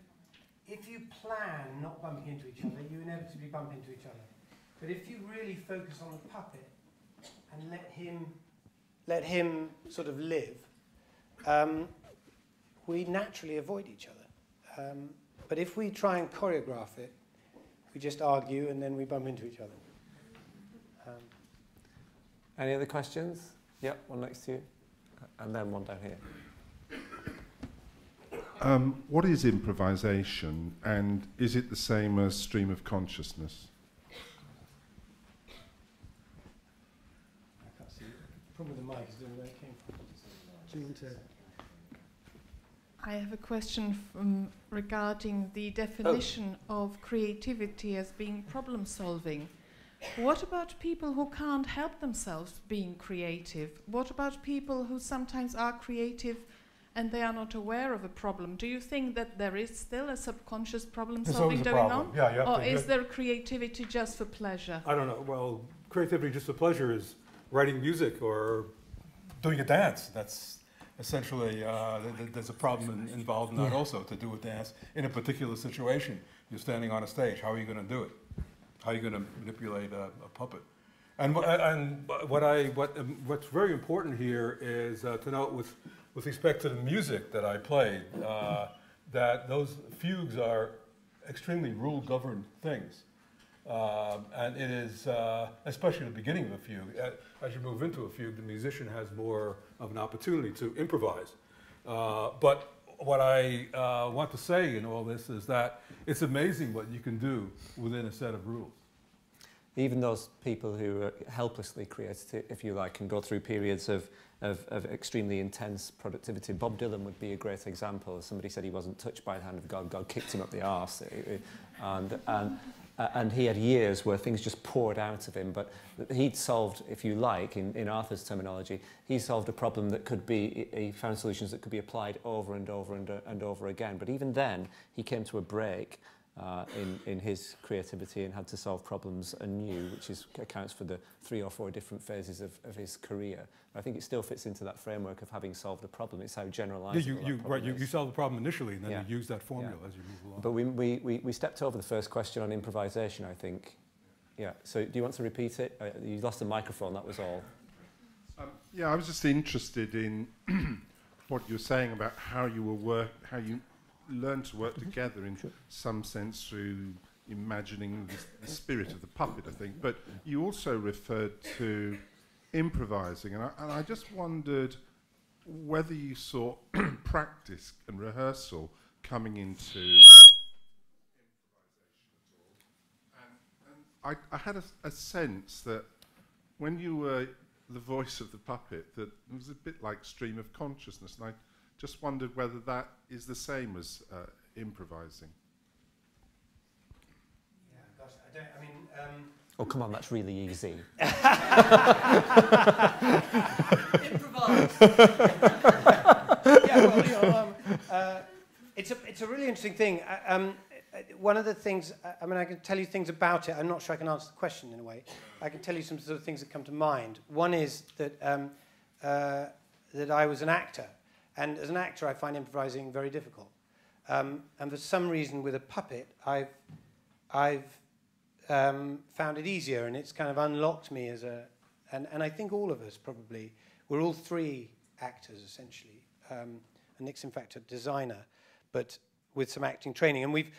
if you plan not bumping into each other, you inevitably bump into each other. But if you really focus on the puppet and let him sort of live, we naturally avoid each other. But if we try and choreograph it, we just argue and then we bump into each other.
Any other questions? Yep, one next to you. And then one down here.
What is improvisation, and is it the same as stream of consciousness?
I can't see it. The problem with the mic is doing where it came from. Do you want to?
I have a question regarding the definition of creativity as being problem solving. What about people who can't help themselves being creative? What about people who sometimes are creative and they are not aware of a problem? Do you think that there is still a subconscious problem solving going on?
Yeah,
or is there creativity just for pleasure?
I don't know. Well, creativity just for pleasure is writing music or doing a dance. That's essentially, there's a problem involved in that also, to do a dance in a particular situation. You're standing on a stage. How are you going to do it? How are you going to manipulate a puppet? And what's very important here is to note with respect to the music that I played, that those fugues are extremely rule-governed things. And it is, especially at the beginning of a fugue, as you move into a fugue, the musician has more of an opportunity to improvise. But what I want to say in all this is that it's amazing what you can do within a set of rules.
Even those people who are helplessly creative, if you like, can go through periods of extremely intense productivity. Bob Dylan would be a great example. Somebody said he wasn't touched by the hand of God. God kicked him up the arse. And he had years where things just poured out of him. But he'd solved, if you like, in Arthur's terminology, he solved a problem that could be, he found solutions that could be applied over and over and over again. But even then, he came to a break in his creativity and had to solve problems anew, which accounts for the 3 or 4 different phases of his career. I think it still fits into that framework of having solved a problem. It's how generalisable
you solve the problem initially, and then you use that formula as you move along.
But we stepped over the first question on improvisation, I think. Yeah, so do you want to repeat it? You lost the microphone, that was all.
Yeah, I was just interested in what you were saying about how you learn to work together in some sense through imagining the spirit of the puppet, I think. But you also referred to improvising, and I just wondered whether you saw practice and rehearsal coming into improvisation at all. And I had a sense that when you were the voice of the puppet, that it was a bit like stream of consciousness, and I just wondered whether that is the same as improvising.
Yeah, gosh, I mean...
Oh, come on, that's really easy.
Improvise.
Yeah, well, you know, it's a really interesting thing. One of the things, I mean, I can tell you things about it. I'm not sure I can answer the question in a way. I can tell you some sort of things that come to mind. One is that that I was an actor. And as an actor, I find improvising very difficult. And for some reason, with a puppet, I've found it easier, and it's kind of unlocked me as a, and I think all of us probably, we're all three actors essentially. And Nick's in fact a designer, but with some acting training. And we've,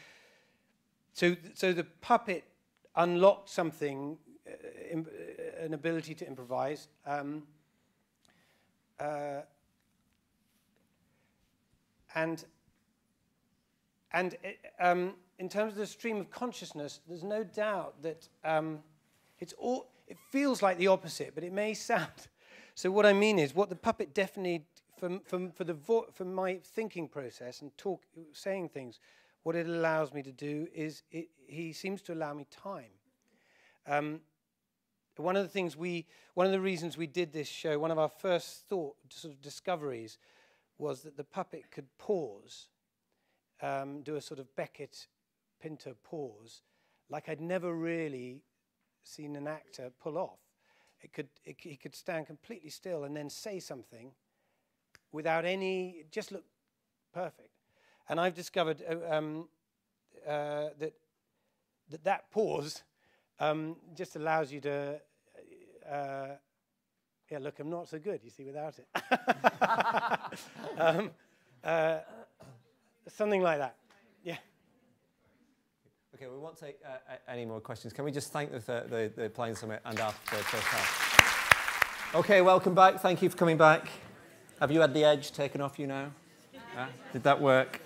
so the puppet unlocked something, an ability to improvise. And in terms of the stream of consciousness, there's no doubt that it feels like the opposite, but it may sound. So what I mean is, what the puppet definitely, for my thinking process and saying things, what it allows me to do is he seems to allow me time. One of the reasons we did this show, one of our first sort of discoveries, was that the puppet could pause, do a sort of Beckett-Pinter pause, like I'd never really seen an actor pull off. He could stand completely still and then say something without any, just look perfect. And I've discovered that pause just allows you to, yeah, look, I'm not so good, you see, without it. Something like that, yeah.
Okay, we won't take any more questions. Can we just thank the Blind Summit and our first half? Okay, welcome back. Thank you for coming back. Have you had the edge taken off you now? Did that work?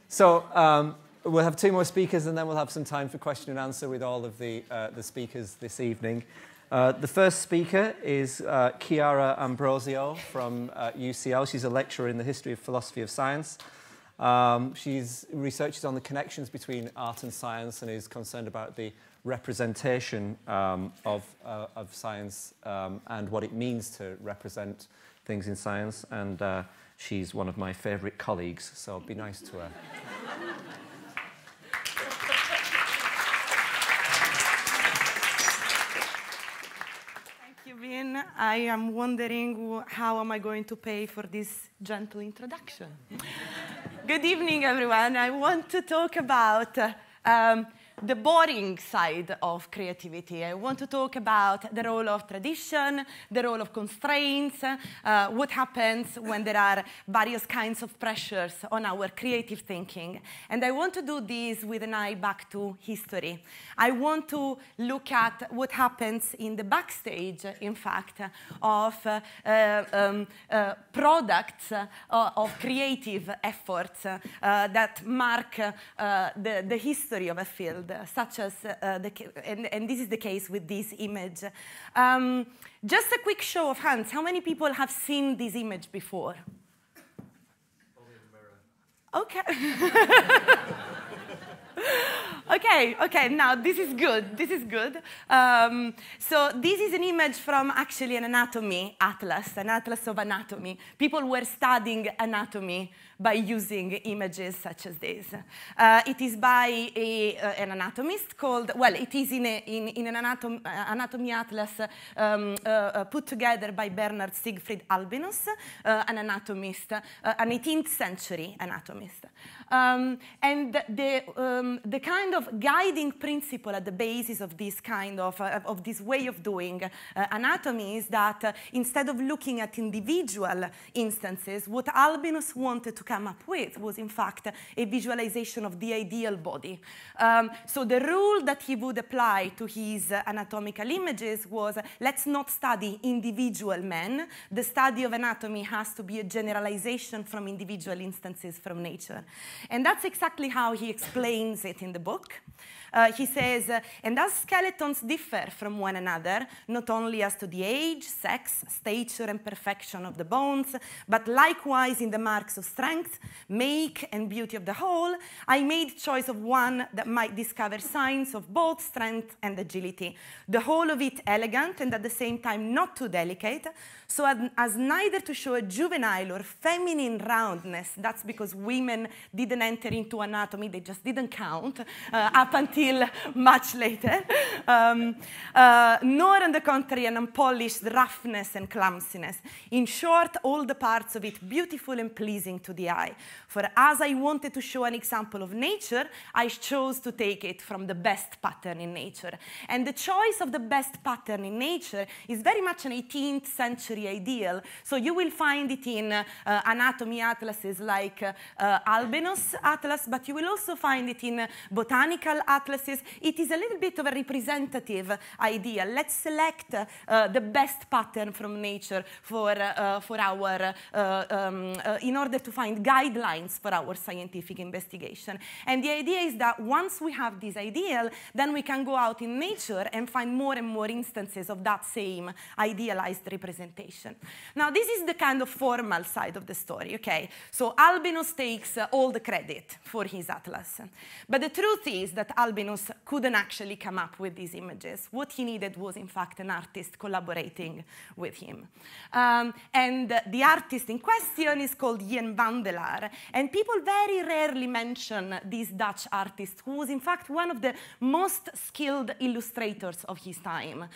So we'll have two more speakers, and then we'll have some time for question and answer with all of the speakers this evening. The first speaker is Chiara Ambrosio from UCL. She's a lecturer in the history of philosophy of science. She's researches on the connections between art and science and is concerned about the representation of science and what it means to represent things in science. And she's one of my favourite colleagues, so be nice to her.
I am wondering how am I going to pay for this gentle introduction. Good evening, everyone. I want to talk about the boring side of creativity. I want to talk about the role of tradition, the role of constraints, what happens when there are various kinds of pressures on our creative thinking. And I want to do this with an eye back to history. I want to look at what happens in the backstage, in fact, of products of creative efforts that mark the history of a field, such as, and this is the case with this image. Just a quick show of hands. How many people have seen this image before?
Only in the mirror.
Okay. Okay, now this is good. This is good. So this is an image from actually an anatomy atlas, an atlas of anatomy. People were studying anatomy by using images such as this. It is by an anatomist called, well, it is in an anatomy atlas put together by Bernard Siegfried Albinus, an anatomist, an 18th century anatomist. And the kind of guiding principle at the basis of this kind of this way of doing anatomy is that instead of looking at individual instances, what Albinus wanted to come up with was, in fact, a visualization of the ideal body. So the rule that he would apply to his anatomical images was, let's not study individual men. The study of anatomy has to be a generalization from individual instances from nature. And that's exactly how he explains it in the book. He says, and as skeletons differ from one another, not only as to the age, sex, stature, and perfection of the bones, but likewise in the marks of strength, make, and beauty of the whole, I made choice of one that might discover signs of both strength and agility, the whole of it elegant and at the same time not too delicate, so as neither to show a juvenile or feminine roundness. That's because women didn't enter into anatomy, they just didn't count, up until much later, nor on the contrary an unpolished roughness and clumsiness. In short, all the parts of it beautiful and pleasing to the eye. For as I wanted to show an example of nature, I chose to take it from the best pattern in nature. And the choice of the best pattern in nature is very much an 18th century ideal. So you will find it in anatomy atlases like Albinos Atlas, but you will also find it in botanical atlases. It is a little bit of a representative idea. Let's select the best pattern from nature for our, in order to find guidelines for our scientific investigation. And the idea is that once we have this ideal, then we can go out in nature and find more and more instances of that same idealized representation. Now, this is the kind of formal side of the story, okay? So Albinos takes all the credit for his atlas. But the truth is that Albinos couldn't actually come up with these images. What he needed was, in fact, an artist collaborating with him. And the artist in question is called Jan van der Laar. And people very rarely mention this Dutch artist, who was, in fact, one of the most skilled illustrators of his time.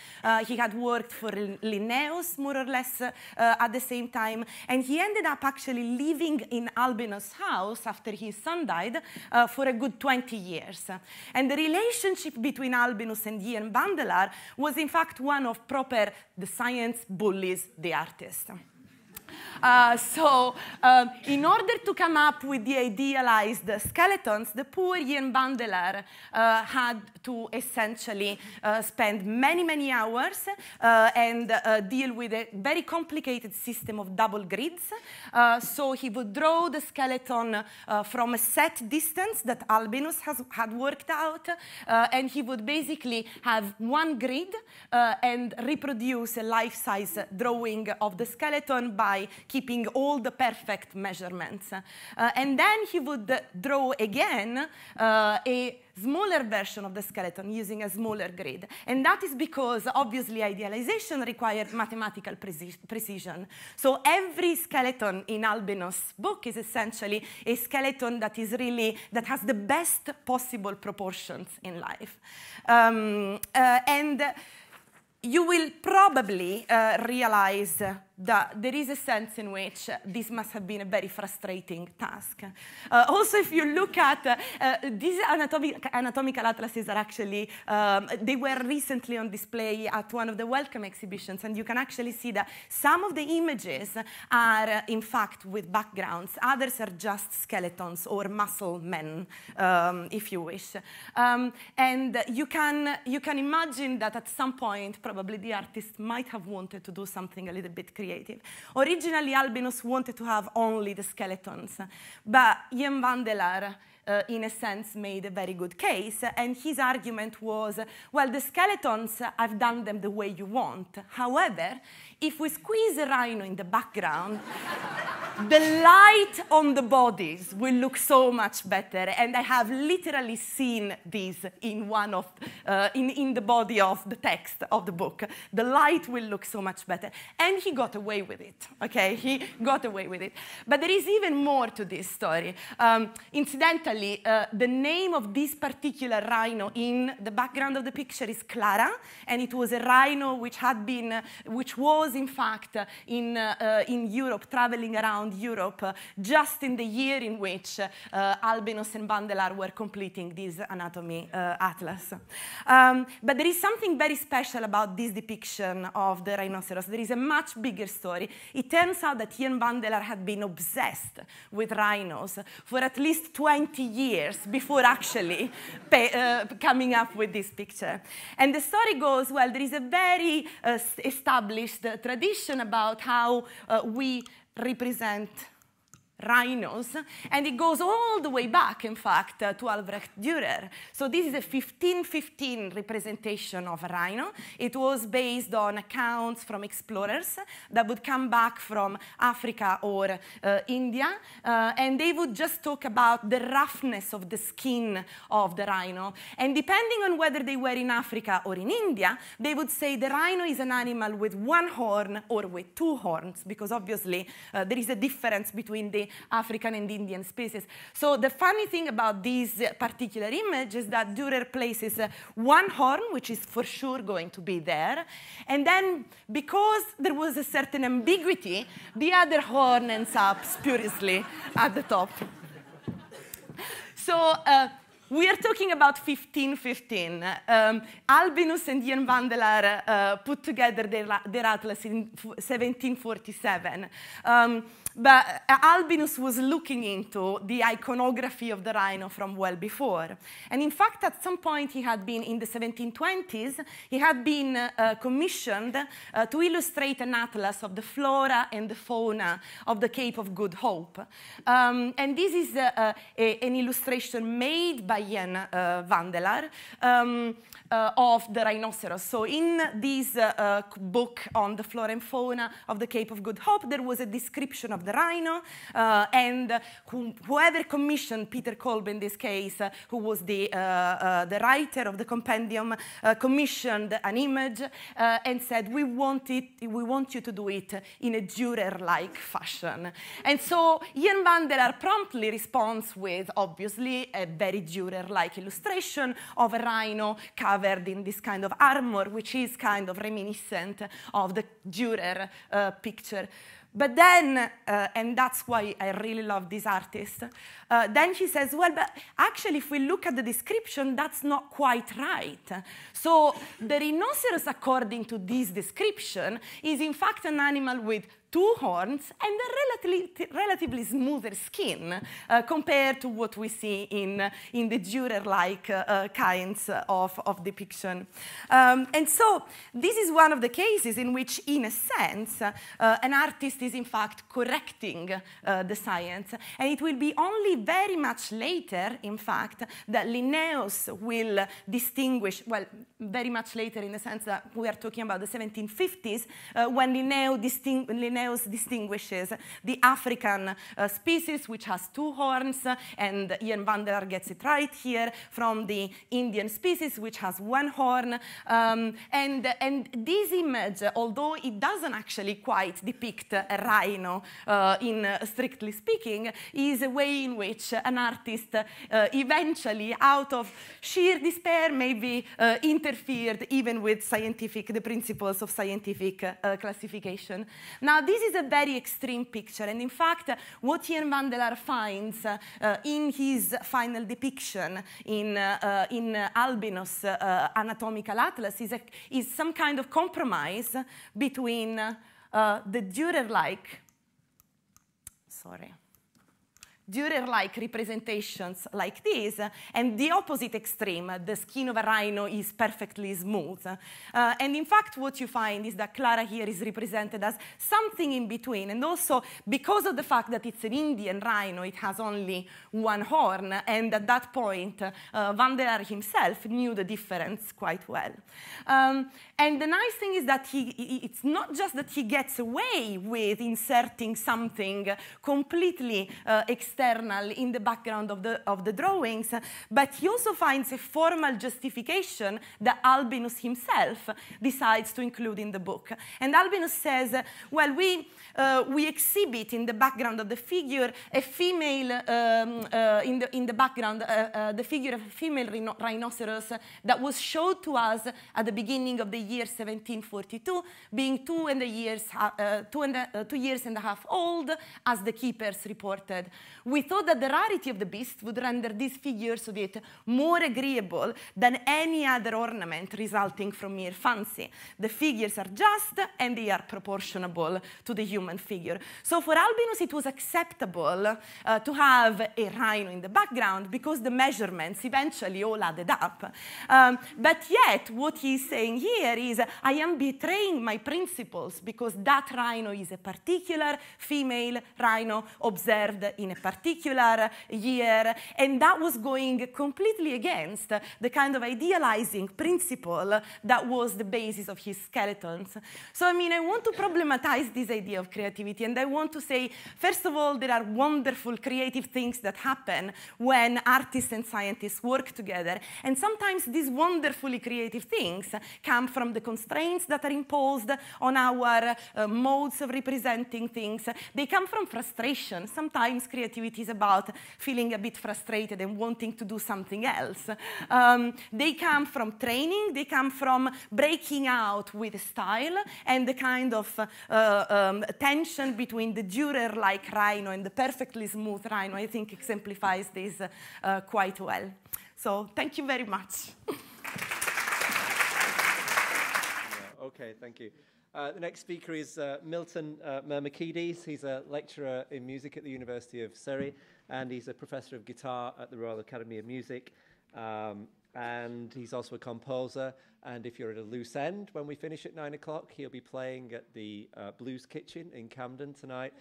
He had worked for Linnaeus, more or less, at the same time. And he ended up actually living in Albinos' house after his son died for a good 20 years. And the relationship between Albinos and Jan van der Laar was, in fact, one of proper the science bullies the artist. In order to come up with the idealized skeletons, the poor Jan van der Laar had to essentially spend many, many hours and deal with a very complicated system of double grids. So he would draw the skeleton from a set distance that Albinos had worked out, and he would basically have one grid and reproduce a life-size drawing of the skeleton by keeping all the perfect measurements. And then he would draw again a smaller version of the skeleton using a smaller grid. And that is because, obviously, idealization required mathematical precision. So every skeleton in Albinos' book is essentially a skeleton that is really, that has the best possible proportions in life. And you will probably realize that there is a sense in which this must have been a very frustrating task. Also, if you look at these anatomical atlases are actually, they were recently on display at one of the Wellcome exhibitions, and you can actually see that some of the images are, in fact, with backgrounds. Others are just skeletons or muscle men, if you wish. And you can imagine that at some point, probably the artist might have wanted to do something a little bit creative. Originally, Albinos wanted to have only the skeletons, but Jan van der Laar, in a sense, made a very good case, and his argument was, well, the skeletons, I've done them the way you want. However, if we squeeze a rhino in the background, the light on the bodies will look so much better, and I have literally seen this in one of, in the body of the text of the book. The light will look so much better, and he got away with it, okay? He got away with it. But there is even more to this story. Incidentally, the name of this particular rhino in the background of the picture is Clara, and it was a rhino which was, in fact, in Europe, traveling around Europe, just in the year in which Albinos and van der Laar were completing this anatomy atlas. But there is something very special about this depiction of the rhinoceros. There is a much bigger story. It turns out that Jan van der Laar had been obsessed with rhinos for at least 20 years before actually coming up with this picture. And the story goes, well, there is a very established tradition about how we represent rhinos, and it goes all the way back, in fact, to Albrecht Dürer. So this is a 1515 representation of a rhino. It was based on accounts from explorers that would come back from Africa or India, and they would just talk about the roughness of the skin of the rhino. And depending on whether they were in Africa or in India, they would say the rhino is an animal with one horn or with two horns, because obviously there is a difference between the the African and Indian species. So the funny thing about this particular image is that Dürer places one horn, which is for sure going to be there, and then because there was a certain ambiguity, the other horn ends up spuriously at the top. So we are talking about 1515. Albinus and Jan Vandelar put together their atlas in 1747. But Albinus was looking into the iconography of the rhino from well before. And in fact, at some point, he had been, in the 1720s, he had been commissioned to illustrate an atlas of the flora and the fauna of the Cape of Good Hope. And this is an illustration made by Jan Vandelar of the rhinoceros. So in this book on the flora and fauna of the Cape of Good Hope, there was a description of the rhino, and whoever commissioned, Peter Kolbe in this case, who was the writer of the compendium, commissioned an image and said, we want you to do it in a Dürer-like fashion. And so Jan Vandelar promptly responds with, obviously, a very Dürer-like illustration of a rhino covered in this kind of armor, which is kind of reminiscent of the Dürer picture. But then, and that's why I really love this artist, then he says, well, but actually, if we look at the description, that's not quite right. So the rhinoceros, according to this description, is in fact an animal with two horns and a relatively smoother skin compared to what we see in the Dürer-like kinds of depiction. And so this is one of the cases in which, in a sense, an artist is in fact correcting the science. And it will be only very much later, in fact, that Linnaeus will distinguish, well, very much later in the sense that we are talking about the 1750s, when Linnaeus distinguishes the African species, which has two horns, and Jan Vandelar gets it right here, from the Indian species, which has one horn. And this image, although it doesn't actually quite depict a rhino, strictly speaking, is a way in which an artist eventually, out of sheer despair, maybe interfered even with the principles of scientific classification. Now, this is a very extreme picture, and in fact, what Jan Vandelar finds in his final depiction in Albinus' anatomical atlas is some kind of compromise between the Dürer-like, Dürer-like representations like this, and the opposite extreme, the skin of a rhino is perfectly smooth. And in fact, what you find is that Clara here is represented as something in between, and also because of the fact that it's an Indian rhino, it has only one horn, and at that point, Vandelar himself knew the difference quite well. And the nice thing is that it's not just that he gets away with inserting something completely external in the background of the drawings, but he also finds a formal justification that Albinus himself decides to include in the book. And Albinus says, well, we exhibit in the background of the figure a female, in the background, the figure of a female rhinoceros that was showed to us at the beginning of the year 1742, being 2 years and a half old, as the keepers reported. We thought that the rarity of the beast would render these figures of it more agreeable than any other ornament resulting from mere fancy. The figures are just and they are proportionable to the human figure. So for Albinus, it was acceptable to have a rhino in the background because the measurements eventually all added up. But yet, what he's saying here is, I am betraying my principles because that rhino is a particular female rhino observed in a particular particular year, and that was going completely against the kind of idealizing principle that was the basis of his skeletons. So, I mean, I want to problematize this idea of creativity, and I want to say, first of all, there are wonderful creative things that happen when artists and scientists work together, and sometimes these wonderfully creative things come from the constraints that are imposed on our modes of representing things. They come from frustration. Sometimes creativity is about feeling a bit frustrated and wanting to do something else. They come from training. They come from breaking out with style and the kind of tension between the Dürer-like rhino and the perfectly smooth rhino, I think, exemplifies this quite well. So thank you very much.
Okay, thank you. The next speaker is Milton Mermakides. He's a lecturer in music at the University of Surrey, and he's a professor of guitar at the Royal Academy of Music. And he's also a composer. And if you're at a loose end when we finish at 9 o'clock, he'll be playing at the Blues Kitchen in Camden tonight,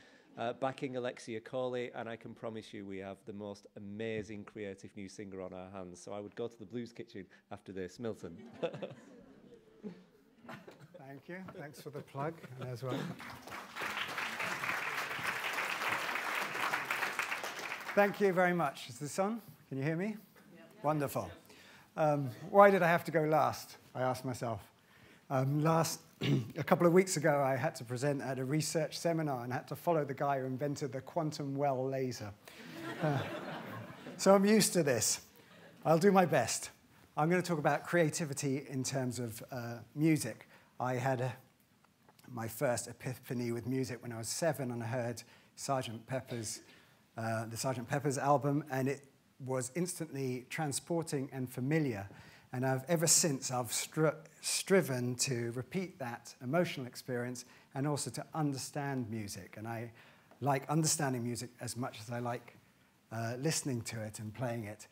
backing Alexia Coley. And I can promise you we have the most amazing creative new singer on our hands. So I would go to the Blues Kitchen after this. Milton.
Thank you. Thanks for the plug as well. Thank you very much. Is this on? Can you hear me? Yeah. Wonderful. Why did I have to go last? I asked myself. A couple of weeks ago, I had to present at a research seminar and had to follow the guy who invented the quantum well laser. So I'm used to this. I'll do my best. I'm going to talk about creativity in terms of music. I had my first epiphany with music when I was 7, and I heard Sgt. Pepper's, the Sgt. Pepper's album, and it was instantly transporting and familiar. And ever since, I've striven to repeat that emotional experience and also to understand music. And I like understanding music as much as I like listening to it and playing it.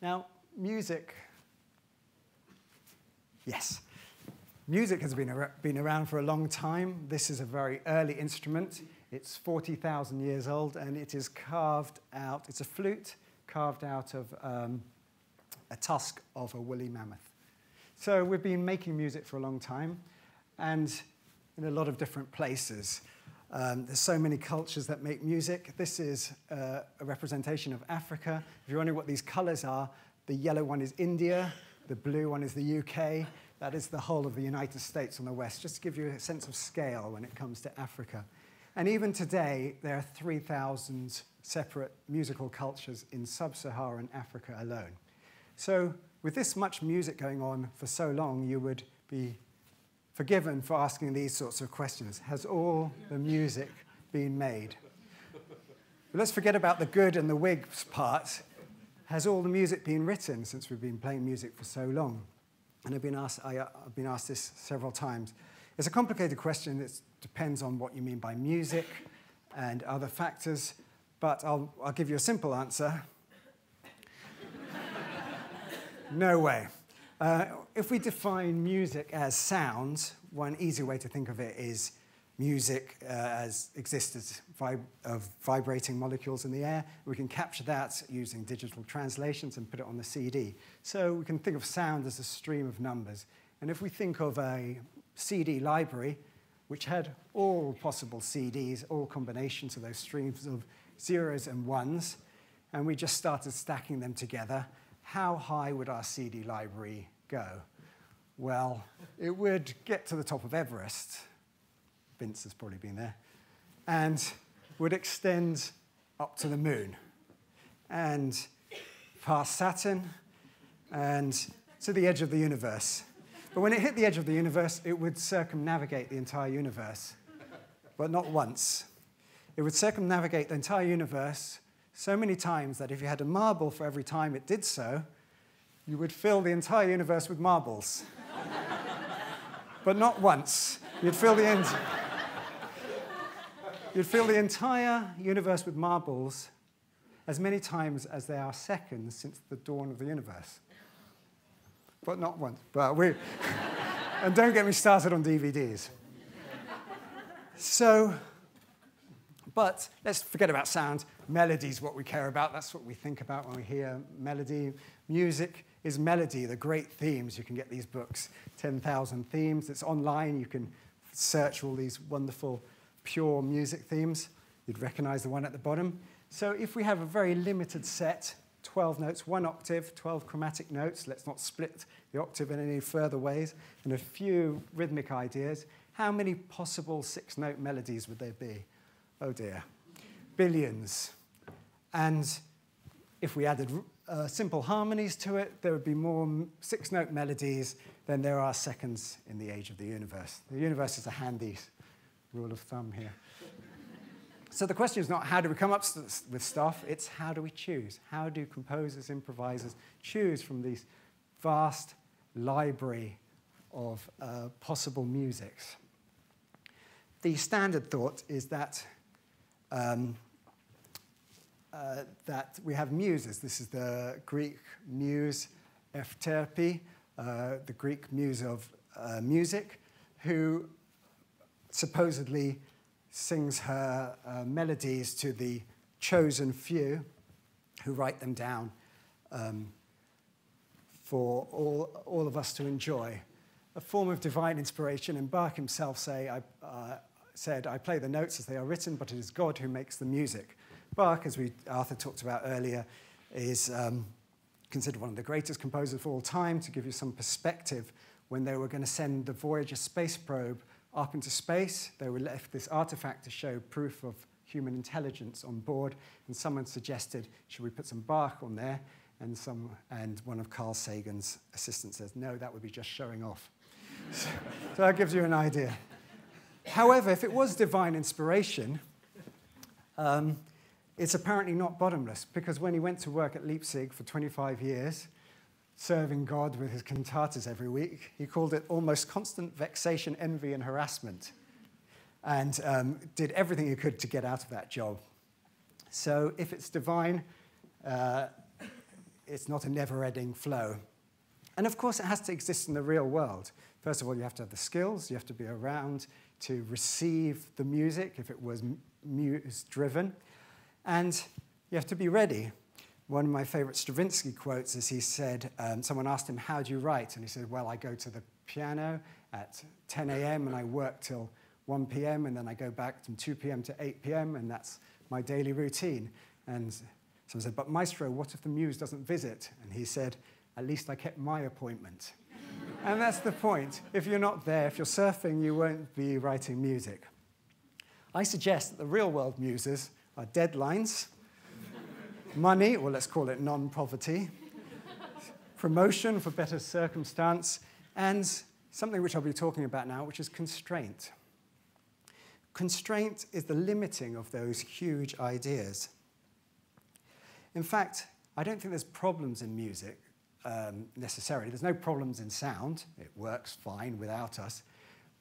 Now, music, yes. Music has been around for a long time. This is a very early instrument. It's 40,000 years old, and it is carved out. It's a flute carved out of a tusk of a woolly mammoth. So we've been making music for a long time, and in a lot of different places. There's so many cultures that make music. This is a representation of Africa. If you're wondering what these colors are, the yellow one is India, the blue one is the UK. That is the whole of the United States on the west, just to give you a sense of scale when it comes to Africa. And even today, there are 3,000 separate musical cultures in sub-Saharan Africa alone. So with this much music going on for so long, you would be forgiven for asking these sorts of questions. Has all the music been made? But let's forget about the good and the wigs part. Has all the music been written since we've been playing music for so long? And I've been asked this several times. It's a complicated question. It depends on what you mean by music and other factors, but I'll give you a simple answer. No way. If we define music as sound, one easy way to think of it is music as exists of vibrating molecules in the air. We can capture that using digital translations and put it on the CD. So we can think of sound as a stream of numbers. And if we think of a CD library, which had all possible CDs, all combinations of those streams of zeros and ones, and we just started stacking them together, how high would our CD library go? Well, it would get to the top of Everest. Vince has probably been there, and would extend up to the moon, and past Saturn, and to the edge of the universe. But when it hit the edge of the universe, it would circumnavigate the entire universe, but not once. It would circumnavigate the entire universe so many times that if you had a marble for every time it did so, you would fill the entire universe with marbles. But not once. You'd fill the entire universe with marbles as many times as there are seconds since the dawn of the universe. But not once. And don't get me started on DVDs. So But let's forget about sound. Melody is what we care about. That's what we think about when we hear melody. Music is melody, the great themes. You can get these books, 10,000 themes. It's online. You can search all these wonderful, pure music themes. You'd recognize the one at the bottom. So if we have a very limited set, 12 notes, 1 octave, 12 chromatic notes, let's not split the octave in any further ways, and a few rhythmic ideas, how many possible 6-note melodies would there be? Oh dear, billions. And if we added simple harmonies to it, there would be more 6-note melodies than there are seconds in the age of the universe. The universe is a handy rule of thumb here. So the question is not how do we come up with stuff, it's how do we choose? How do composers, improvisers choose from these vast library of possible musics? The standard thought is that that we have muses. This is the Greek muse Efterpi, the Greek muse of music, who supposedly sings her melodies to the chosen few who write them down for all of us to enjoy. A form of divine inspiration, and Bach himself said, I play the notes as they are written, but it is God who makes the music. Bach, as Arthur talked about earlier, is considered one of the greatest composers of all time. To give you some perspective, when they were going to send the Voyager space probe up into space, they were left this artifact to show proof of human intelligence on board, and someone suggested, should we put some Bach on there? And one of Carl Sagan's assistants says, no, that would be just showing off. So that gives you an idea. However, if it was divine inspiration, it's apparently not bottomless, because when he went to work at Leipzig for 25 years, serving God with his cantatas every week, he called it almost constant vexation, envy, and harassment, and did everything he could to get out of that job. So if it's divine, it's not a never-ending flow. And of course, it has to exist in the real world. First of all, you have to have the skills, you have to be around to receive the music if it was muse-driven, and you have to be ready. One of my favorite Stravinsky quotes is he said, someone asked him, how do you write? And he said, well, I go to the piano at 10 a.m. and I work till 1 p.m. and then I go back from 2 p.m. to 8 p.m. and that's my daily routine. And someone said, but Maestro, what if the muse doesn't visit? And he said, at least I kept my appointment. And that's the point. If you're not there, if you're surfing, you won't be writing music. I suggest that the real world muses are deadlines, money, or let's call it non-poverty, promotion for better circumstance, and something which I'll be talking about now, which is constraint. Constraint is the limiting of those huge ideas. In fact, I don't think there's problems in music necessarily. There's no problems in sound. It works fine without us.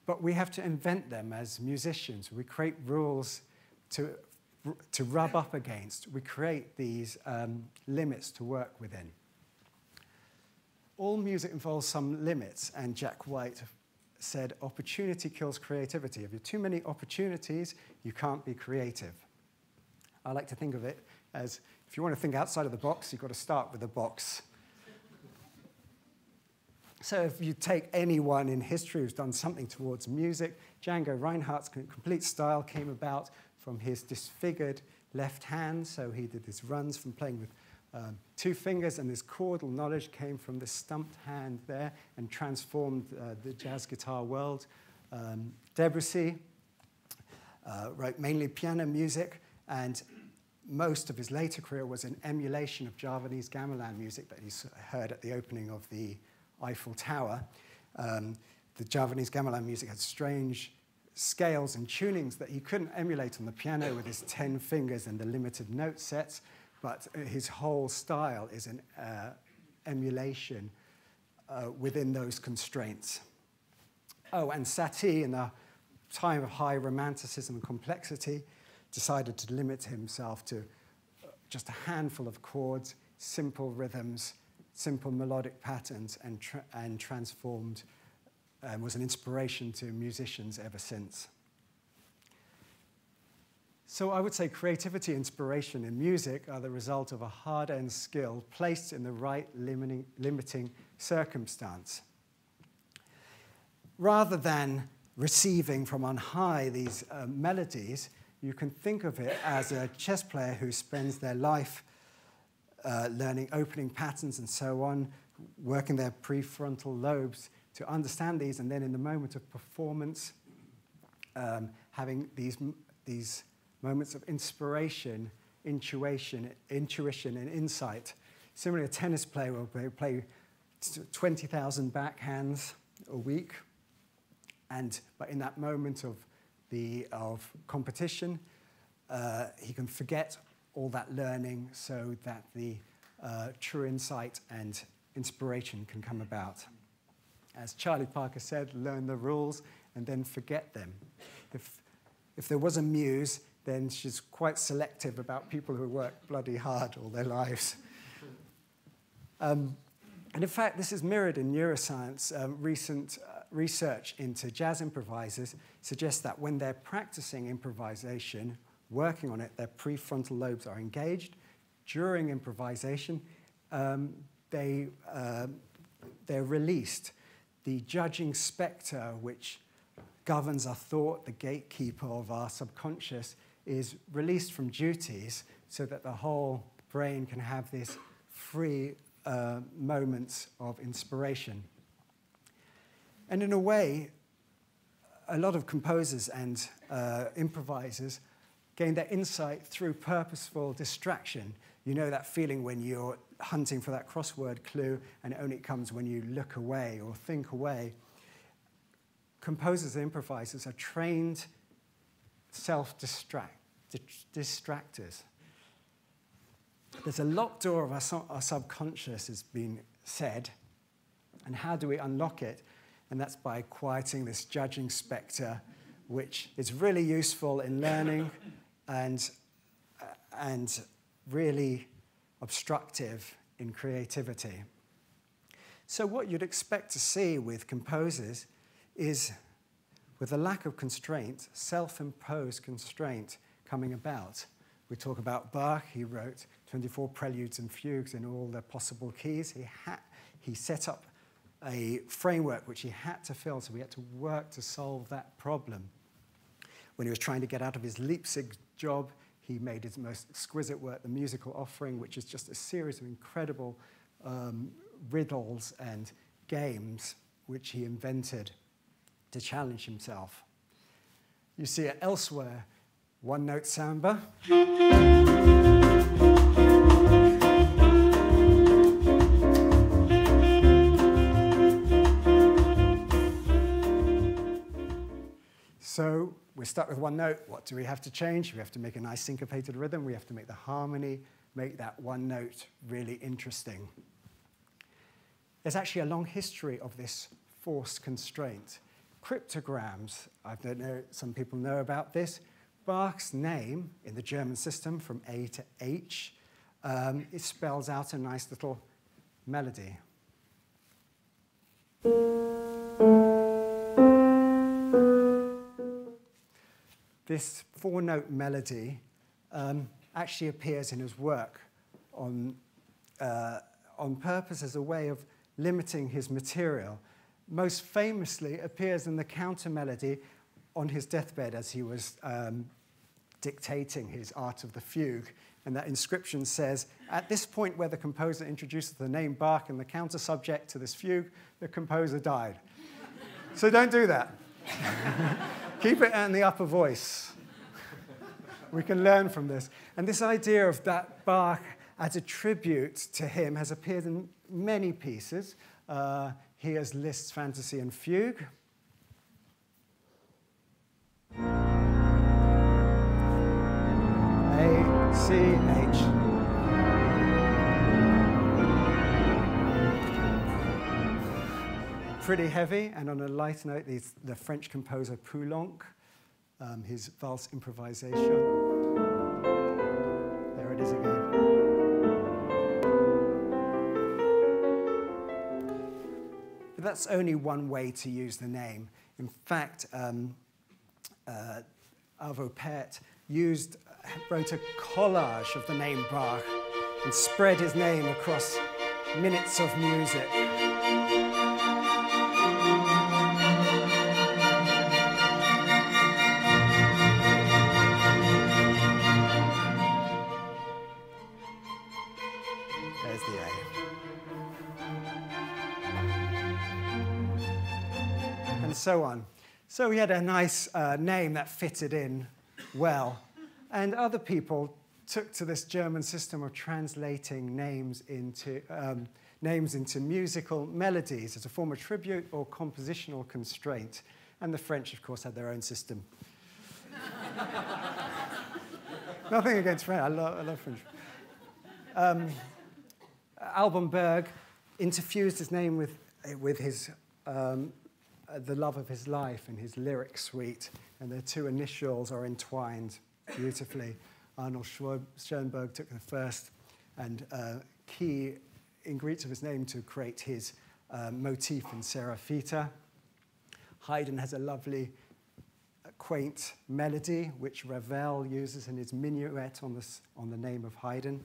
But we have to invent them as musicians. We create rules to rub up against. We create these limits to work within. All music involves some limits, and Jack White said, opportunity kills creativity. If you have too many opportunities, you can't be creative. I like to think of it as, if you want to think outside of the box, you've got to start with the box. So if you take anyone in history who's done something towards music, Django Reinhardt's complete style came about from his disfigured left hand. So he did his runs from playing with 2 fingers, and his chordal knowledge came from the stumped hand there and transformed the jazz guitar world. Debussy wrote mainly piano music, and most of his later career was an emulation of Javanese gamelan music that he heard at the opening of the Eiffel Tower. The Javanese gamelan music had strange scales and tunings that he couldn't emulate on the piano with his 10 fingers and the limited note sets, but his whole style is an emulation within those constraints. Oh, and Satie, in the time of high romanticism and complexity, decided to limit himself to just a handful of chords, simple rhythms, simple melodic patterns, and transformed, was an inspiration to musicians ever since. So I would say creativity, inspiration, and music are the result of a hard-earned skill placed in the right limiting circumstance. Rather than receiving from on high these melodies, you can think of it as a chess player who spends their life learning opening patterns and so on, working their prefrontal lobes to understand these, and then in the moment of performance, having these moments of inspiration, intuition, and insight. Similarly, a tennis player will play 20,000 backhands a week, but in that moment of competition, he can forget all that learning so that the true insight and inspiration can come about. As Charlie Parker said, learn the rules and then forget them. If there was a muse, then she's quite selective about people who work bloody hard all their lives. And in fact, this is mirrored in neuroscience. Recent research into jazz improvisers suggests that when they're practicing improvisation, working on it, their prefrontal lobes are engaged. During improvisation, they're released. The judging spectre, which governs our thought, the gatekeeper of our subconscious, is released from duties so that the whole brain can have this free moments of inspiration. And in a way, a lot of composers and improvisers gain their insight through purposeful distraction. You know that feeling when you're hunting for that crossword clue and it only comes when you look away or think away. Composers and improvisers are trained self-distractors. There's a locked door of our subconscious, has been said, and how do we unlock it? And that's by quieting this judging spectre, which is really useful in learning and really obstructive in creativity. So what you'd expect to see with composers is, with a lack of constraint, self-imposed constraint coming about. We talk about Bach. He wrote 24 preludes and fugues in all the possible keys. He set up a framework which he had to fill, so we had to work to solve that problem. When he was trying to get out of his Leipzig job, he made his most exquisite work, the musical offering, which is just a series of incredible riddles and games which he invented to challenge himself. You see it elsewhere, one-note samba. So we're stuck with one note. What do we have to change? We have to make a nice syncopated rhythm. We have to make the harmony, make that one note really interesting. There's actually a long history of this forced constraint. Cryptograms, I don't know, some people know about this. Bach's name in the German system from A to H, it spells out a nice little melody. This four-note melody actually appears in his work on purpose as a way of limiting his material. Most famously appears in the counter melody on his deathbed as he was dictating his Art of the Fugue. And that inscription says, at this point where the composer introduces the name Bach and the counter subject to this fugue, the composer died. So don't do that. Keep it in the upper voice. We can learn from this. And this idea of that Bach as a tribute to him has appeared in many pieces. Here's Liszt's Fantasy and Fugue. A, C, H. Pretty heavy, and on a light note, the French composer Poulenc, his valse improvisation. There it is again. But that's only one way to use the name. In fact, Arvo Pärt wrote a collage of the name Bach and spread his name across minutes of music. There's the A. And so on. So he had a nice name that fitted in well. And other people took to this German system of translating names into musical melodies as a form of tribute or compositional constraint. And the French, of course, had their own system. Nothing against French. I love French. Alban Berg interfused his name with his the love of his life and his lyric suite, and their two initials are entwined beautifully. Arnold Schoenberg took the first and key ingredients of his name to create his motif in Seraphita. Haydn has a lovely, quaint melody, which Ravel uses in his minuet on the name of Haydn.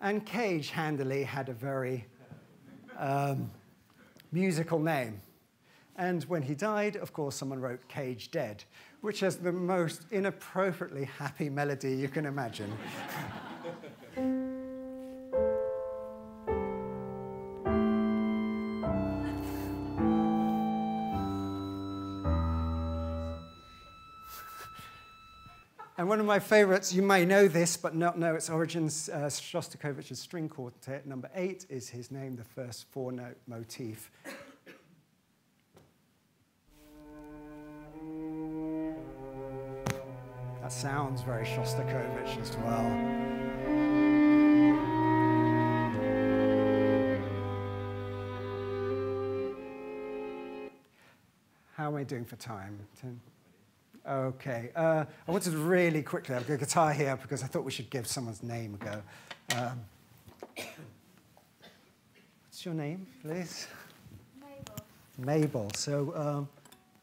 And Cage handily had a very musical name. And when he died, of course, someone wrote Cage Dead, which is the most inappropriately happy melody you can imagine. And one of my favorites, you may know this, but not know its origins, Shostakovich's String Quartet, number 8 is his name, the first 4-note motif. That sounds very Shostakovich as well. How am I doing for time? 10? Okay. I wanted to really quickly, I've got a guitar here because I thought we should give someone's name a go. What's your name, please?
Mabel.
Mabel. So,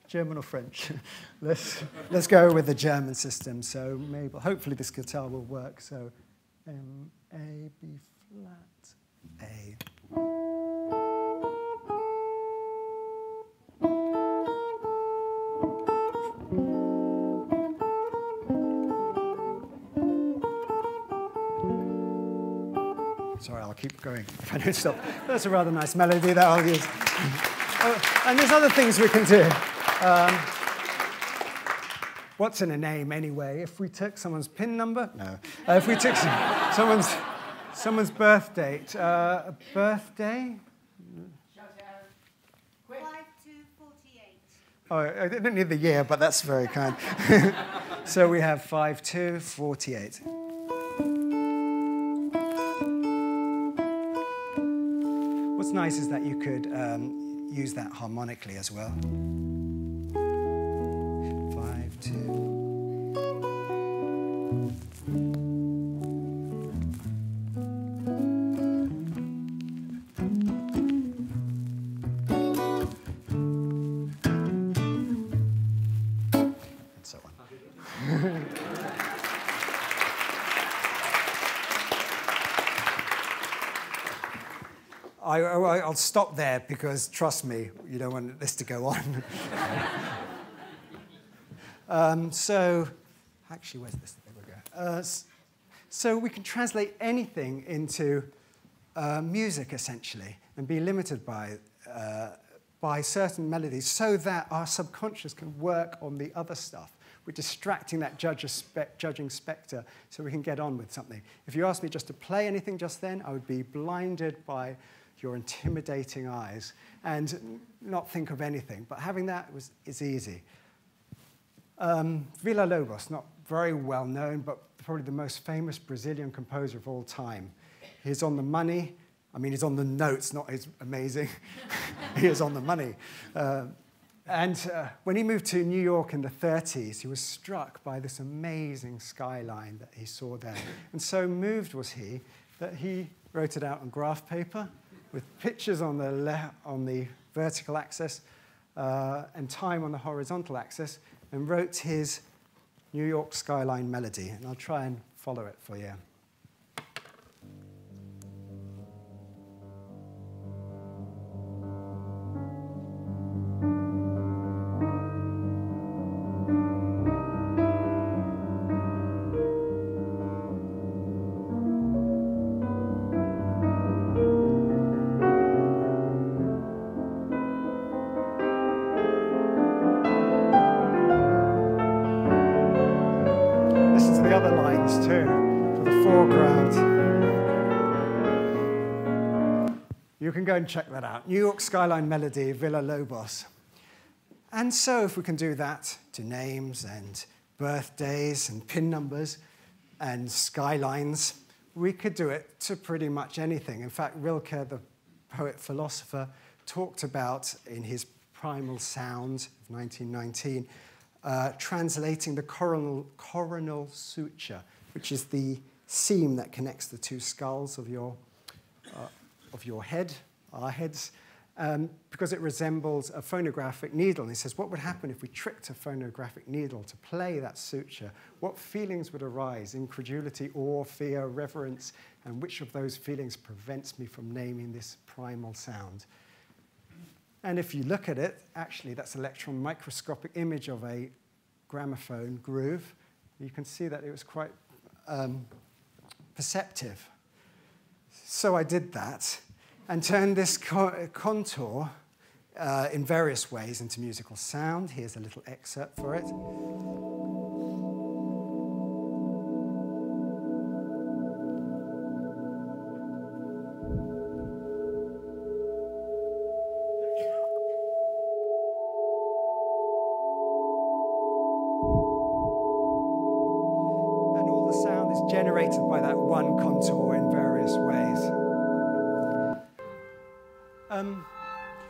German or French? let's go with the German system. So, Mabel. Hopefully this guitar will work. So, M, A, B flat, A. Sorry, I'll keep going if I don't stop. That's a rather nice melody that I'll use. And there's other things we can do. What's in a name anyway? If we took someone's PIN number? No. If we took someone's birth date. Birthday?
5248.
Oh, I didn't need the year, but that's very kind. So we have 5248. What's nice is that you could use that harmonically as well. 5, 2. And so on. I'll stop there because, trust me, you don't want this to go on. So, actually, where's this? There we go. So we can translate anything into music, essentially, and be limited by certain melodies so that our subconscious can work on the other stuff. We're distracting that judging spectre so we can get on with something. If you asked me just to play anything just then, I would be blinded by your intimidating eyes and not think of anything. But having that is easy. Villa-Lobos, not very well known, but probably the most famous Brazilian composer of all time. He's on the money. I mean, he's on the notes, not his amazing. He is on the money. And when he moved to New York in the 30s, he was struck by this amazing skyline that he saw there. And so moved was he that he wrote it out on graph paper with pictures on the vertical axis and time on the horizontal axis, and wrote his New York skyline melody. And I'll try and follow it for you. Listen to the other lines too, for the foreground. You can go and check that out. New York Skyline Melody, Villa Lobos. And so if we can do that to names and birthdays and pin numbers and skylines, we could do it to pretty much anything. In fact, Rilke, the poet-philosopher, talked about in his Primal Sound of 1919, translating the coronal suture, which is the seam that connects the two skulls of your head, our heads, because it resembles a phonographic needle. And he says, what would happen if we tricked a phonographic needle to play that suture? What feelings would arise? Incredulity, awe, fear, reverence, and which of those feelings prevents me from naming this primal sound? And if you look at it, actually, that's an electron microscopic image of a gramophone groove. You can see that it was quite perceptive. So I did that and turned this contour in various ways into musical sound. Here's a little excerpt for it. Generated by that one contour in various ways.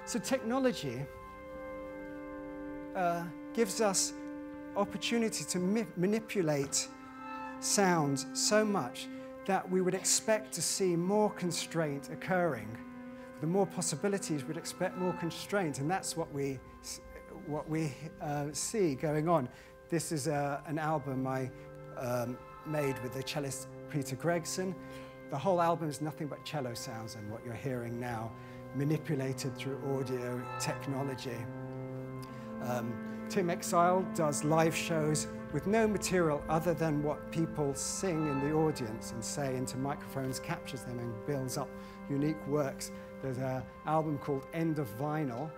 So technology gives us opportunity to manipulate sound so much that we would expect to see more constraint occurring. The more possibilities, we'd expect more constraint, and that's what we see going on. This is an album I made with the cellist Peter Gregson. The whole album is nothing but cello sounds, and what you're hearing now, manipulated through audio technology. Tim Exile does live shows with no material other than what people sing in the audience and say into microphones, captures them and builds up unique works. There's an album called End of Vinyl,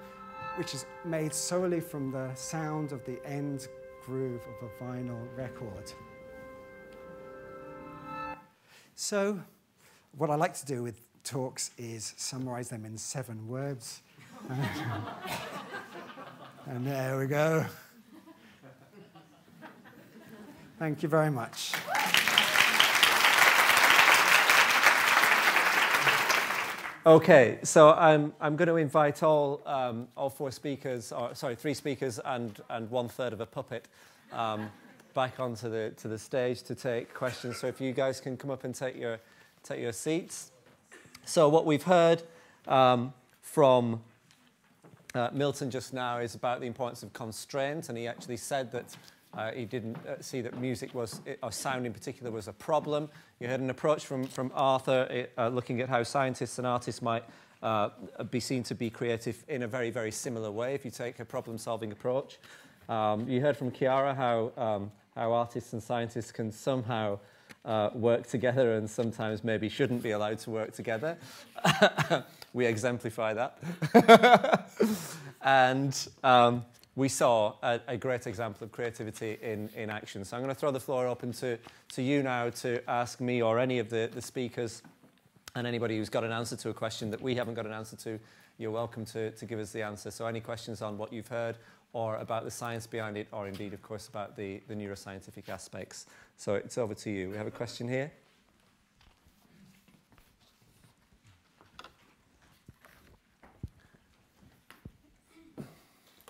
which is made solely from the sound of the end groove of a vinyl record. So what I like to do with talks is summarize them in 7 words. And there we go. Thank you very much.
Okay, so I'm going to invite all 4 speakers, or sorry, 3 speakers and 1/3 of a puppet back onto the stage to take questions. So if you guys can come up and take your seats. So what we've heard from Milton just now is about the importance of constraint, and he actually said that he didn't see that music was, or sound in particular, was a problem. You heard an approach from Arthur looking at how scientists and artists might be seen to be creative in a very, very similar way if you take a problem-solving approach. You heard from Chiara how artists and scientists can somehow work together and sometimes maybe shouldn't be allowed to work together. We exemplify that. And we saw a great example of creativity in action. So I'm going to throw the floor open to you now to ask me or any of the speakers, and anybody who's got an answer to a question that we haven't got an answer to, you're welcome to give us the answer. So any questions on what you've heard, or about the science behind it, or indeed, of course, about the neuroscientific aspects. So it's over to you. We have a question here.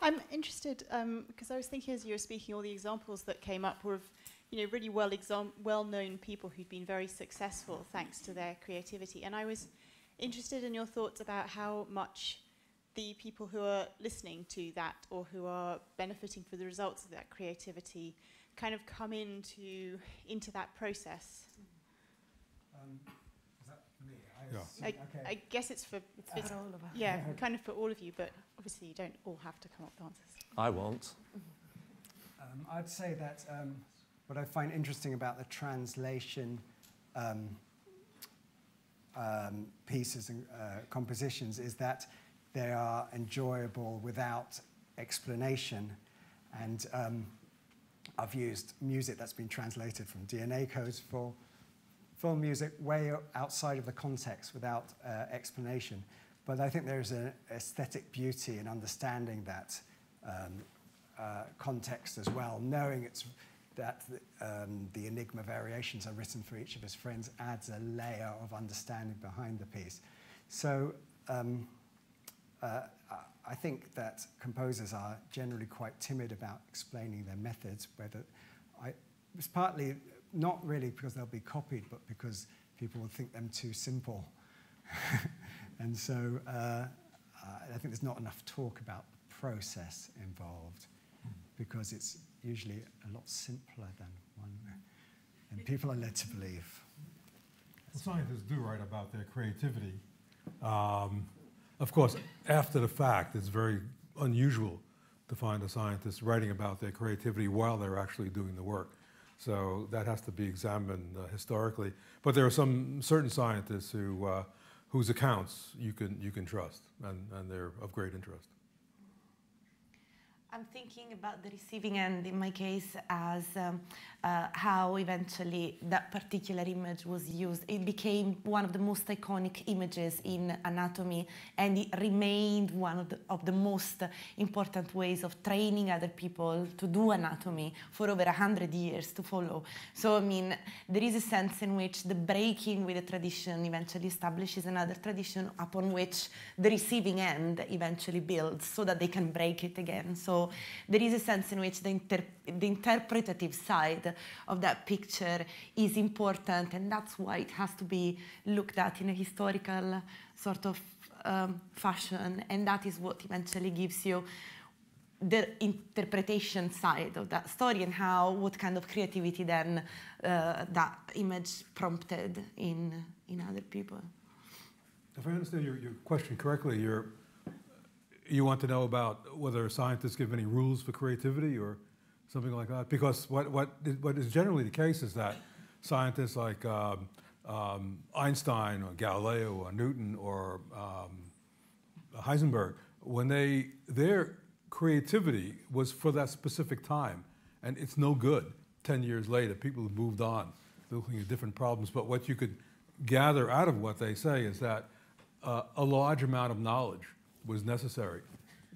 I'm interested because I was thinking as you were speaking, all the examples that came up were of, really well-known people who'd been very successful thanks to their creativity. And I was interested in your thoughts about how much the people who are listening to that or who are benefiting from the results of that creativity kind of come into that process.
Is that for me?
I guess it's for all of us. Yeah, kind of for all of you, but obviously you don't all have to come up with answers.
I won't.
I'd say that what I find interesting about the translation pieces and compositions is that they are enjoyable without explanation. And I've used music that's been translated from DNA codes for film music way outside of the context without explanation. But I think there's an aesthetic beauty in understanding that context as well, knowing that the enigma variations are written for each of his friends adds a layer of understanding behind the piece. So I think that composers are generally quite timid about explaining their methods, it's partly not really because they'll be copied, but because people will think them too simple. And so I think there's not enough talk about the process involved, because it's usually a lot simpler than one, and people are led to believe.
Well, scientists do write about their creativity. Of course, after the fact, it's very unusual to find a scientist writing about their creativity while they're actually doing the work. So that has to be examined historically. But there are some certain scientists whose accounts you can trust, and they're of great interest.
I'm thinking about the receiving end in my case as how eventually that particular image was used. It became one of the most iconic images in anatomy, and it remained one of the most important ways of training other people to do anatomy for over 100 years to follow. So, I mean, there is a sense in which the breaking with a tradition eventually establishes another tradition upon which the receiving end eventually builds so that they can break it again. So there is a sense in which the interpretative side of that picture is important, and that's why it has to be looked at in a historical sort of fashion, and that is what eventually gives you the interpretation side of that story and what kind of creativity then that image prompted in other people.
If I understand your question correctly, you want to know about whether scientists give any rules for creativity or something like that? Because what is generally the case is that scientists like Einstein or Galileo or Newton or Heisenberg, when their creativity was for that specific time, and it's no good 10 years later. People have moved on, looking at different problems. But what you could gather out of what they say is that a large amount of knowledge was necessary.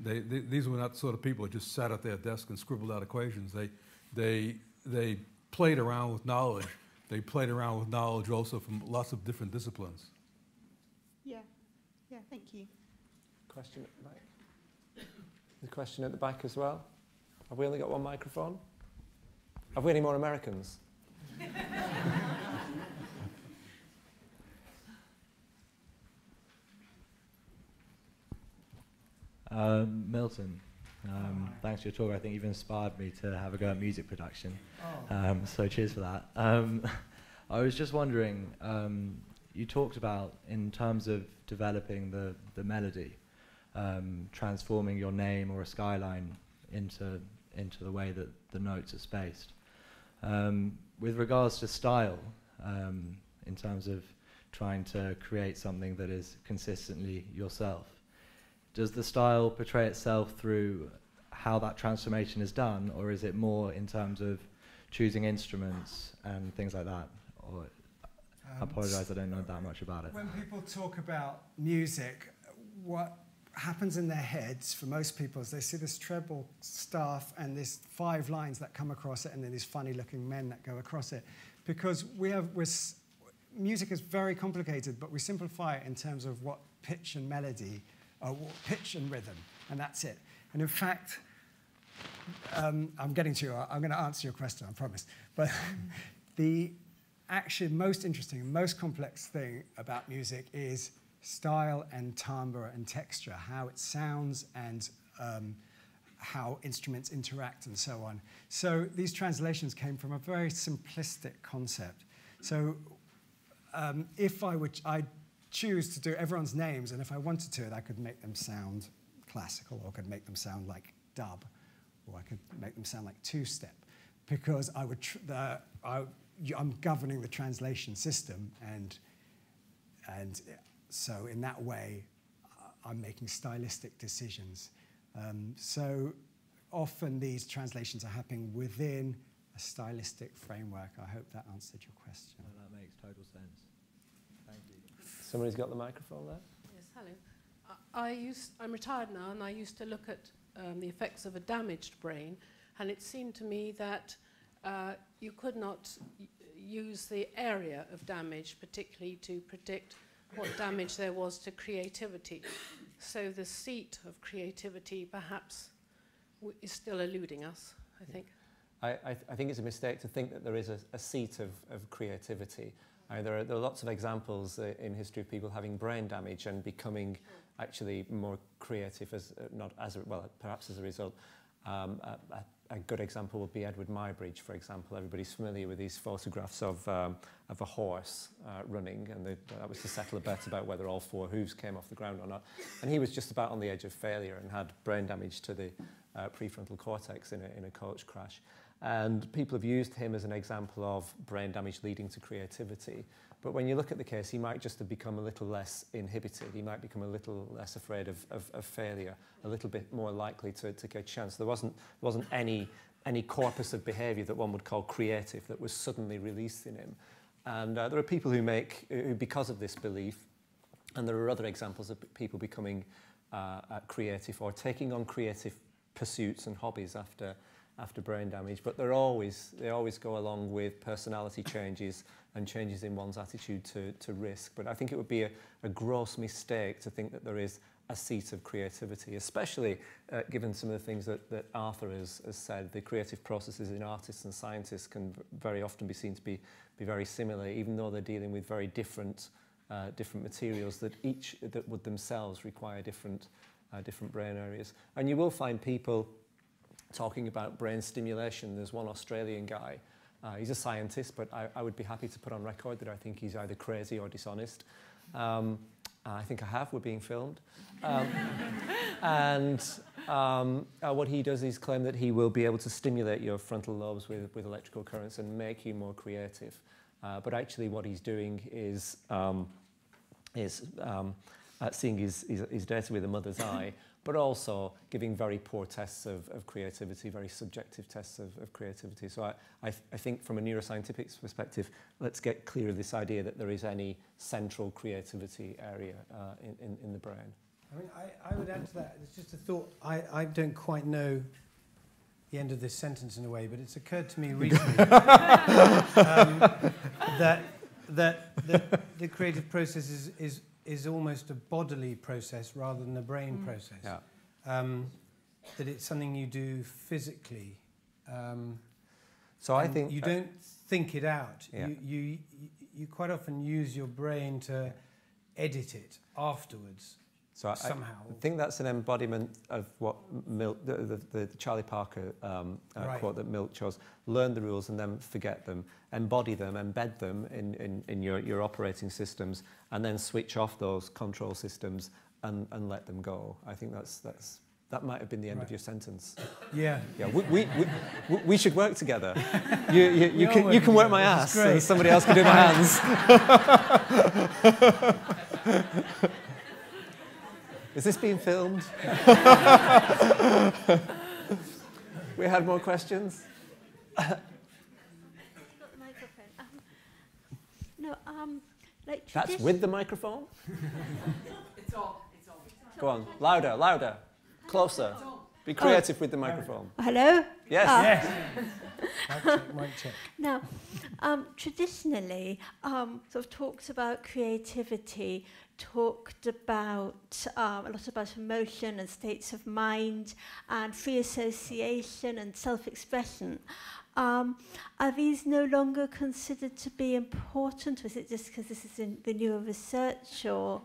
These were not the sort of people who just sat at their desk and scribbled out equations. They played around with knowledge. They played around with knowledge also from lots of different disciplines.
Yeah, thank you.
Question at the back. The question at the back as well. Have we only got one microphone? Have we any more Americans?
Milton, thanks for your talk. I think you've inspired me to have a go at music production. So cheers for that. I was just wondering, you talked about, in terms of developing the melody, transforming your name or a skyline into the way that the notes are spaced. With regards to style, in terms of trying to create something that is consistently yourself, does the style portray itself through how that transformation is done, or is it more in terms of choosing instruments and things like that? Or I apologise, I don't know that much about it.
When people talk about music, what happens in their heads for most people is they see this treble staff and these 5 lines that come across it, and then these funny-looking men that go across it. Because music is very complicated, but we simplify it in terms of what pitch and melody, or pitch and rhythm, and that's it. And in fact, I'm getting to you. I'm going to answer your question, I promise. But the actually most interesting and most complex thing about music is style and timbre and texture, how it sounds and how instruments interact and so on. So these translations came from a very simplistic concept. So if I choose to do everyone's names, and if I wanted to, I could make them sound classical, or I could make them sound like dub, or I could make them sound like two-step, because I'm governing the translation system, and so in that way, I'm making stylistic decisions. So often these translations are happening within a stylistic framework. I hope that answered your question.
Well, that makes total sense. Thank you.
Somebody's got the microphone there?
Yes, hello. I'm retired now, and I used to look at the effects of a damaged brain, and it seemed to me that you could not use the area of damage particularly to predict what damage there was to creativity. So the seat of creativity perhaps is still eluding us, I think.
I think it's a mistake to think that there is a seat of creativity. There are lots of examples in history of people having brain damage and becoming actually more creative, perhaps as a result. A good example would be Edward Muybridge, for example. Everybody's familiar with these photographs of a horse running, and that was to settle a bet about whether all four hooves came off the ground or not. And he was just about on the edge of failure and had brain damage to the prefrontal cortex in a coach crash. And people have used him as an example of brain damage leading to creativity. But when you look at the case, he might just have become a little less inhibited. He might become a little less afraid of failure, a little bit more likely to take a chance. There wasn't any corpus of behaviour that one would call creative that was suddenly released in him. And there are people who because of this belief, and there are other examples of people becoming creative or taking on creative pursuits and hobbies after brain damage, but they always go along with personality changes and changes in one's attitude to risk. But I think it would be a gross mistake to think that there is a seat of creativity, especially given some of the things that Arthur has said. The creative processes in artists and scientists can very often be seen to be very similar, even though they're dealing with very different materials that would themselves require different brain areas. And you will find people talking about brain stimulation. There's one Australian guy, he's a scientist, but I would be happy to put on record that I think he's either crazy or dishonest. I think we're being filmed. What he does is claim that he will be able to stimulate your frontal lobes with electrical currents and make you more creative. But actually what he's doing is seeing his data with a mother's eye, but also giving very poor tests of creativity, very subjective tests of creativity. So I think from a neuroscientific perspective, let's get clear of this idea that there is any central creativity area in the brain.
I mean, I would add to that, it's just a thought. I don't quite know the end of this sentence in a way, but it's occurred to me recently that the creative process is almost a bodily process rather than a brain process.
Yeah.
That it's something you do physically.
So I think
you don't think it out.
Yeah.
You quite often use your brain to edit it afterwards.
So
somehow.
I think that's an embodiment of what Milt, the Charlie Parker quote that Milt chose. Learn the rules and then forget them. Embody them, embed them in your operating systems, and then switch off those control systems and let them go. I think that might have been the end of your sentence.
Yeah.
Yeah. We should work together. You can work my ass, and somebody else can do my hands. Is this being filmed? We had more questions? That's with the microphone?
It's on.
Go on, louder, closer. Be creative with the microphone.
Hello?
Yes.
Yes. Mic check.
Now, traditionally, sort of talks about creativity, talked about a lot about emotion and states of mind and free association and self-expression. Are these no longer considered to be important? Or is it just because this is in the newer research, or?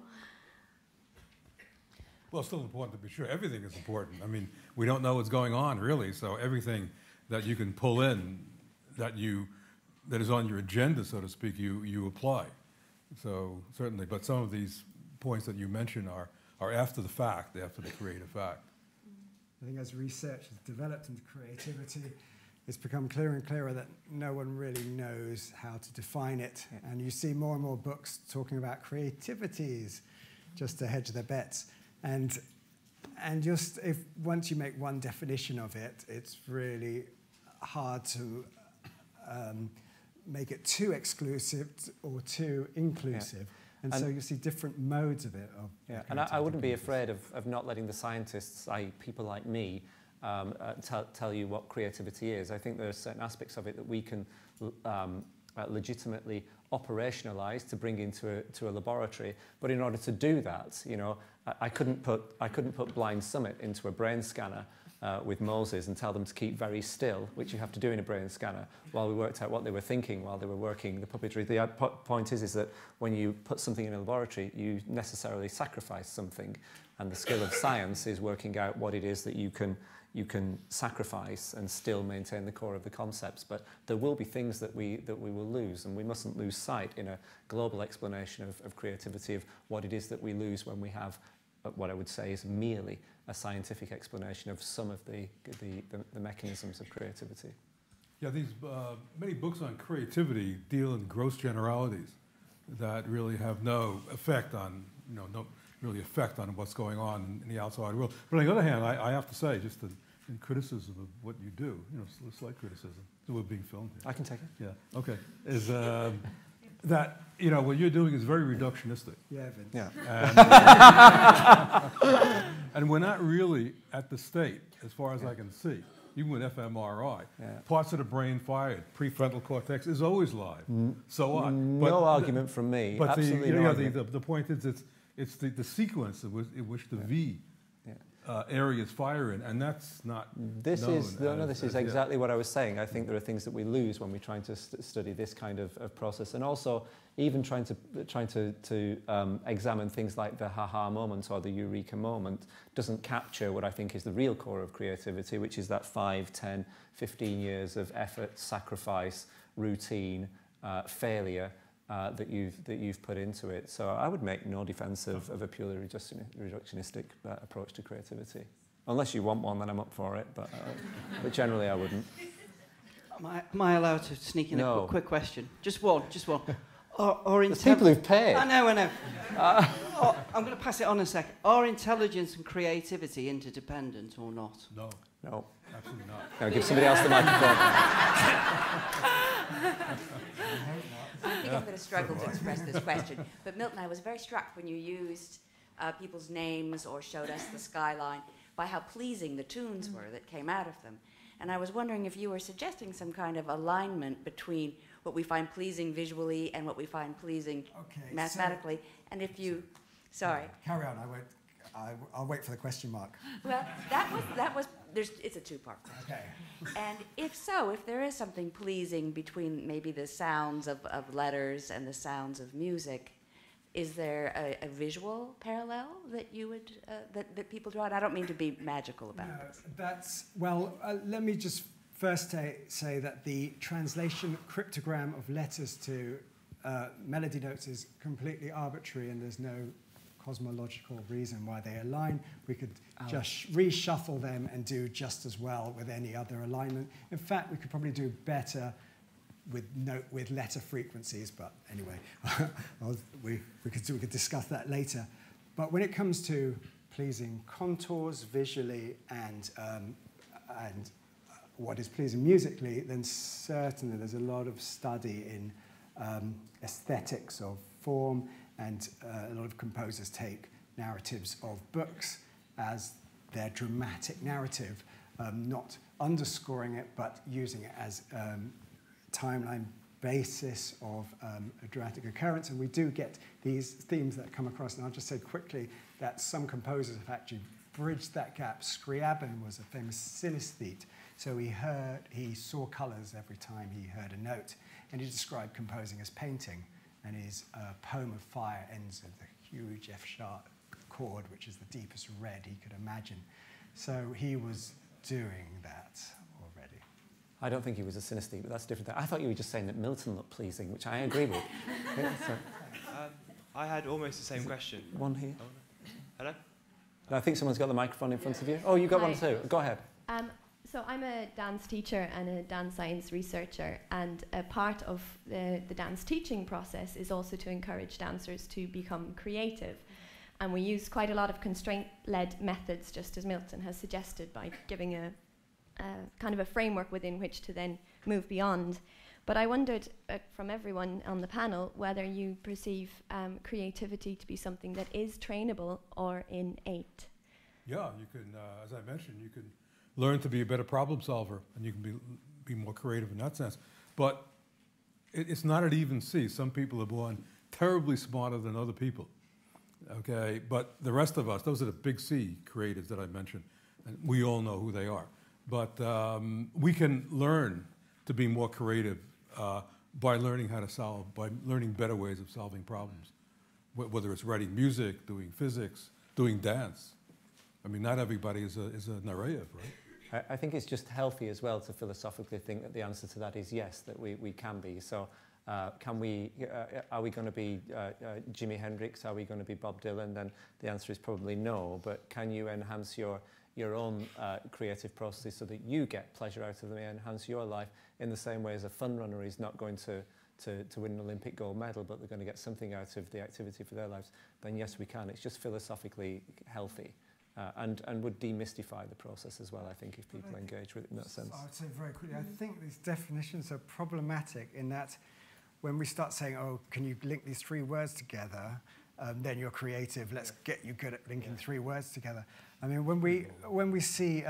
Well, it's still important to be sure. Everything is important. I mean, we don't know what's going on, really, so everything that you can pull in that is on your agenda, so to speak, you apply. So certainly, but some of these points that you mentioned are after the fact, after the creative fact.
I think as research has developed into creativity, it's become clearer and clearer that no one really knows how to define it. And you see more and more books talking about creativities just to hedge their bets. And just once you make one definition of it, it's really hard to make it too exclusive or too inclusive. And so you see different modes of it.
And I wouldn't be afraid of not letting the scientists, i.e. people like me, tell you what creativity is. I think there are certain aspects of it that we can legitimately operationalize to bring into a laboratory. But in order to do that, you know, I couldn't put Blind Summit into a brain scanner with Moses and tell them to keep very still, which you have to do in a brain scanner, while we worked out what they were thinking while they were working the puppetry. The point is that when you put something in a laboratory, you necessarily sacrifice something, and the skill of science is working out what it is that you can sacrifice and still maintain the core of the concepts. But there will be things that we will lose, and we mustn't lose sight in a global explanation of creativity of what it is that we lose when we have what I would say is merely a scientific explanation of some of the mechanisms of creativity.
Yeah, these many books on creativity deal in gross generalities that really have no effect on, no really effect on what's going on in the outside world. But on the other hand, I have to say, just in criticism of what you do, slight criticism, so we're being filmed here.
I can take it.
Yeah, okay. Is that, what you're doing is very reductionistic.
Yeah, Vince.
Yeah. And we're not really at the state, as far as I can see, even with fMRI. Parts of the brain fired, prefrontal cortex is always live. So what?
No argument from me.
But
absolutely
the point is, it's the sequence in which the V areas fire in, and that's not
This is exactly what I was saying. I think there are things that we lose when we're trying to study this kind of process, and also even trying to examine things like the ha-ha moment or the eureka moment doesn't capture what I think is the real core of creativity, which is that 5, 10, 15 years of effort, sacrifice, routine, failure, that you've put into it. So I would make no defense of a purely reductionistic approach to creativity. Unless you want one, then I'm up for it, but generally I wouldn't.
Am I allowed to sneak in a quick question? Just one.
There's people who've paid.
I know. I'm going to pass it on a second. Are intelligence and creativity interdependent or not?
No, absolutely not.
Now give somebody else the microphone.
I think I'm going to struggle to express this question. But Milton, I was very struck when you used people's names or showed us the skyline by how pleasing the tunes were that came out of them. And I was wondering if you were suggesting some kind of alignment between what we find pleasing visually and what we find pleasing mathematically. And if you... Sorry.
Carry on. I'll wait for the question mark.
Well, it's a two-part question. Okay. And if so, if there is something pleasing between maybe the sounds of letters and the sounds of music, is there a visual parallel that you would that people draw? And I don't mean to be magical about this.
Let me just first say that the translation cryptogram of letters to melody notes is completely arbitrary, and there's no cosmological reason why they align. We could just reshuffle them and do just as well with any other alignment. In fact, we could probably do better with letter frequencies, but anyway, we could discuss that later. But when it comes to pleasing contours visually and what is pleasing musically, then certainly there's a lot of study in aesthetics of form, and a lot of composers take narratives of books as their dramatic narrative, not underscoring it, but using it as timeline basis of a dramatic occurrence. And we do get these themes that come across. And I'll just say quickly that some composers have actually bridged that gap. Scriabin was a famous synesthete. So he saw colors every time he heard a note. And he described composing as painting. And his poem of fire ends with a huge F-sharp chord, which is the deepest red he could imagine. So he was doing that already.
I don't think he was a synesthete, but that's a different thing. I thought you were just saying that Milton looked pleasing, which I agree with. Yeah, so.
I had almost the same question.
One here.
Oh, no. Hello?
I think someone's got the microphone in front of you. Oh, you got one too. Go ahead.
So I'm a dance teacher and a dance science researcher, and a part of the dance teaching process is also to encourage dancers to become creative. And we use quite a lot of constraint-led methods, just as Milton has suggested, by giving a kind of a framework within which to then move beyond. But I wondered, from everyone on the panel, whether you perceive creativity to be something that is trainable or innate.
Yeah, you can, as I mentioned, you can learn to be a better problem solver, and you can be more creative in that sense. But it's not an even C. Some people are born terribly smarter than other people. Okay, but the rest of us, those are the big C creatives that I mentioned, and we all know who they are. But we can learn to be more creative by learning how to solve, by learning better ways of solving problems, whether it's writing music, doing physics, doing dance. I mean, not everybody is a narrative, right?
I think it's just healthy as well to philosophically think that the answer to that is yes, that we can be. So are we going to be Jimi Hendrix? Are we going to be Bob Dylan? Then the answer is probably no. But can you enhance your own creative processes so that you get pleasure out of them, enhance your life in the same way as a fun runner is not going to win an Olympic gold medal, but they're going to get something out of the activity for their lives? Then yes, we can. It's just philosophically healthy. And would demystify the process as well, I think, if people engage with it in that sense.
I would say very quickly, I think these definitions are problematic in that when we start saying, oh, can you link these three words together, then you're creative, let's get you good at linking three words together. I mean, when we see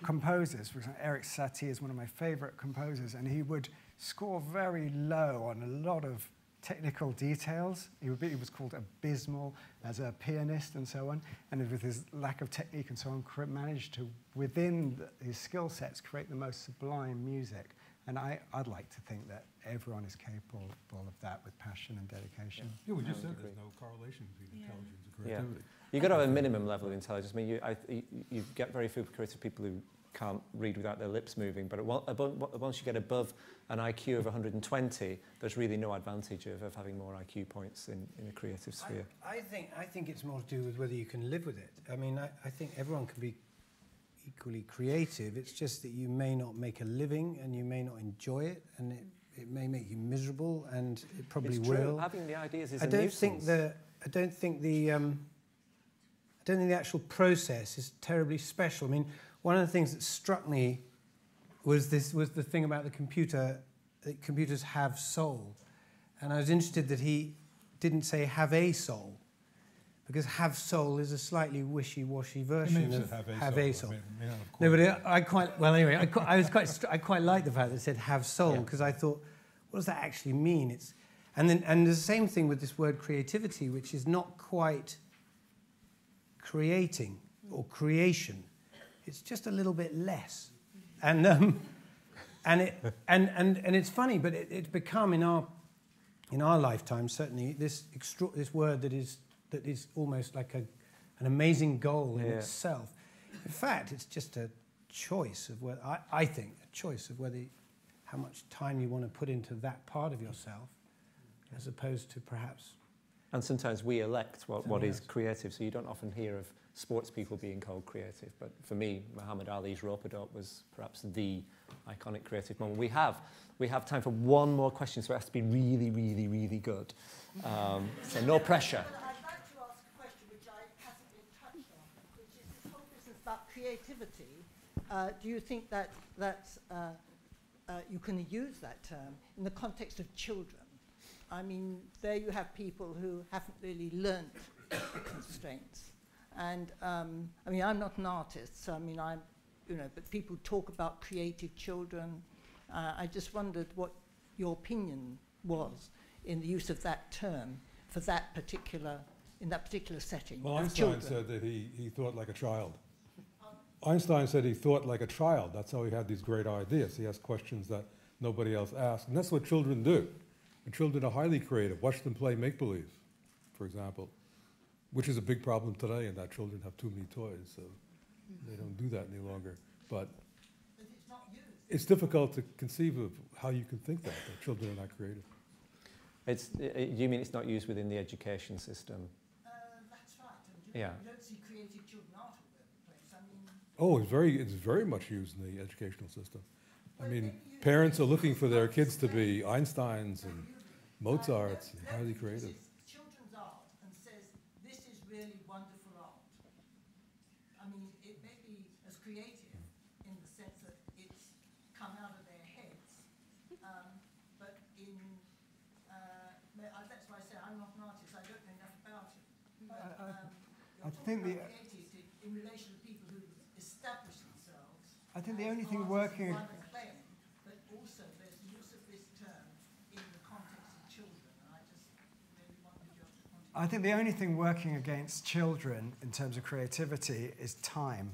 composers, for example, Eric Satie is one of my favorite composers, and he would score very low on a lot of technical details. He was called abysmal as a pianist and so on, and with his lack of technique and so on, managed to, within his skill sets, create the most sublime music. And I'd like to think that everyone is capable of that with passion and dedication.
Yeah, we just said there's no correlation between intelligence and creativity.
Yeah. You've got to have a minimum level of intelligence. I mean, you get very few creative people who can't read without their lips moving, but once you get above an IQ of 120, there's really no advantage of having more IQ points in a creative sphere.
I think it's more to do with whether you can live with it. I mean, I think everyone can be equally creative. It's just that you may not make a living and you may not enjoy it, and it may make you miserable, and it probably
it's
will.
True. Having the ideas is
I don't think the actual process is terribly special. I mean, one of the things that struck me was the thing about the computer, that computers have soul. And I was interested that he didn't say have a soul, because have soul is a slightly wishy-washy version of have a soul. No, but I quite like the fact that it said have soul, because I thought, what does that actually mean? And there's the same thing with this word creativity, which is not quite creating or creation. It's just a little bit less, and it's funny, but it's become in our lifetime certainly this word that is almost like an amazing goal in itself. In fact, it's just a choice of whether I think a choice of whether how much time you want to put into that part of yourself, as opposed to perhaps.
And sometimes we elect what is creative, so you don't often hear of sports people being called creative. But for me, Muhammad Ali's rope-a-dope was perhaps the iconic creative moment. We have time for one more question, so it has to be really, really, really good. So no pressure.
I'd like to ask a question which hasn't been touched on, which is this whole business about creativity. Do you think that you can use that term in the context of children? I mean, there you have people who haven't really learnt the constraints. And I mean, I'm not an artist, so I mean, but people talk about creative children. I just wondered what your opinion was in the use of that term for that particular, in that particular setting.
Well, Einstein said that he thought like a child. Einstein said he thought like a child. That's how he had these great ideas. He asked questions that nobody else asked. And that's what children do. And children are highly creative. Watch them play make-believe, for example, which is a big problem today, in that children have too many toys, so they don't do that any longer. But it's difficult to conceive of how you can think that children are not creative.
You mean it's not used within the education system?
That's right. And
yeah.
You don't see creative children art all over the place. I mean,
oh, it's very much used in the educational system. I mean, parents are looking for their kids to be Einsteins and Mozarts and highly creative.
Children's art and says, this is really wonderful art. I mean, it may be as creative in the sense that it's come out of their heads, but that's why I say I'm not an artist, I don't know enough about it. But
I think
creative in relation to people who establish themselves.
I think the only thing working...
But also there's use of this term in the context of children, and I just maybe wanted you to...
I think the only thing working against children in terms of creativity is time.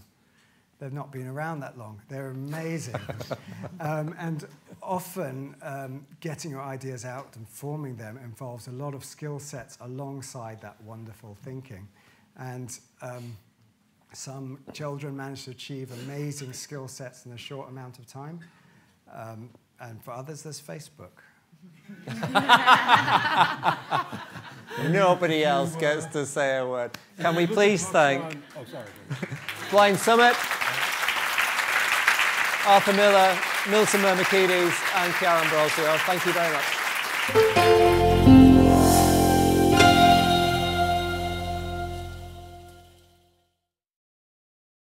They've not been around that long. They're amazing. And often getting your ideas out and forming them involves a lot of skill sets alongside that wonderful thinking. And some children manage to achieve amazing skill sets in a short amount of time. And for others, there's Facebook.
Nobody else gets to say a word. Can we please thank Blind Summit, Arthur Miller, Milton Mermakides, and Chiara Ambrosio. Thank you very much.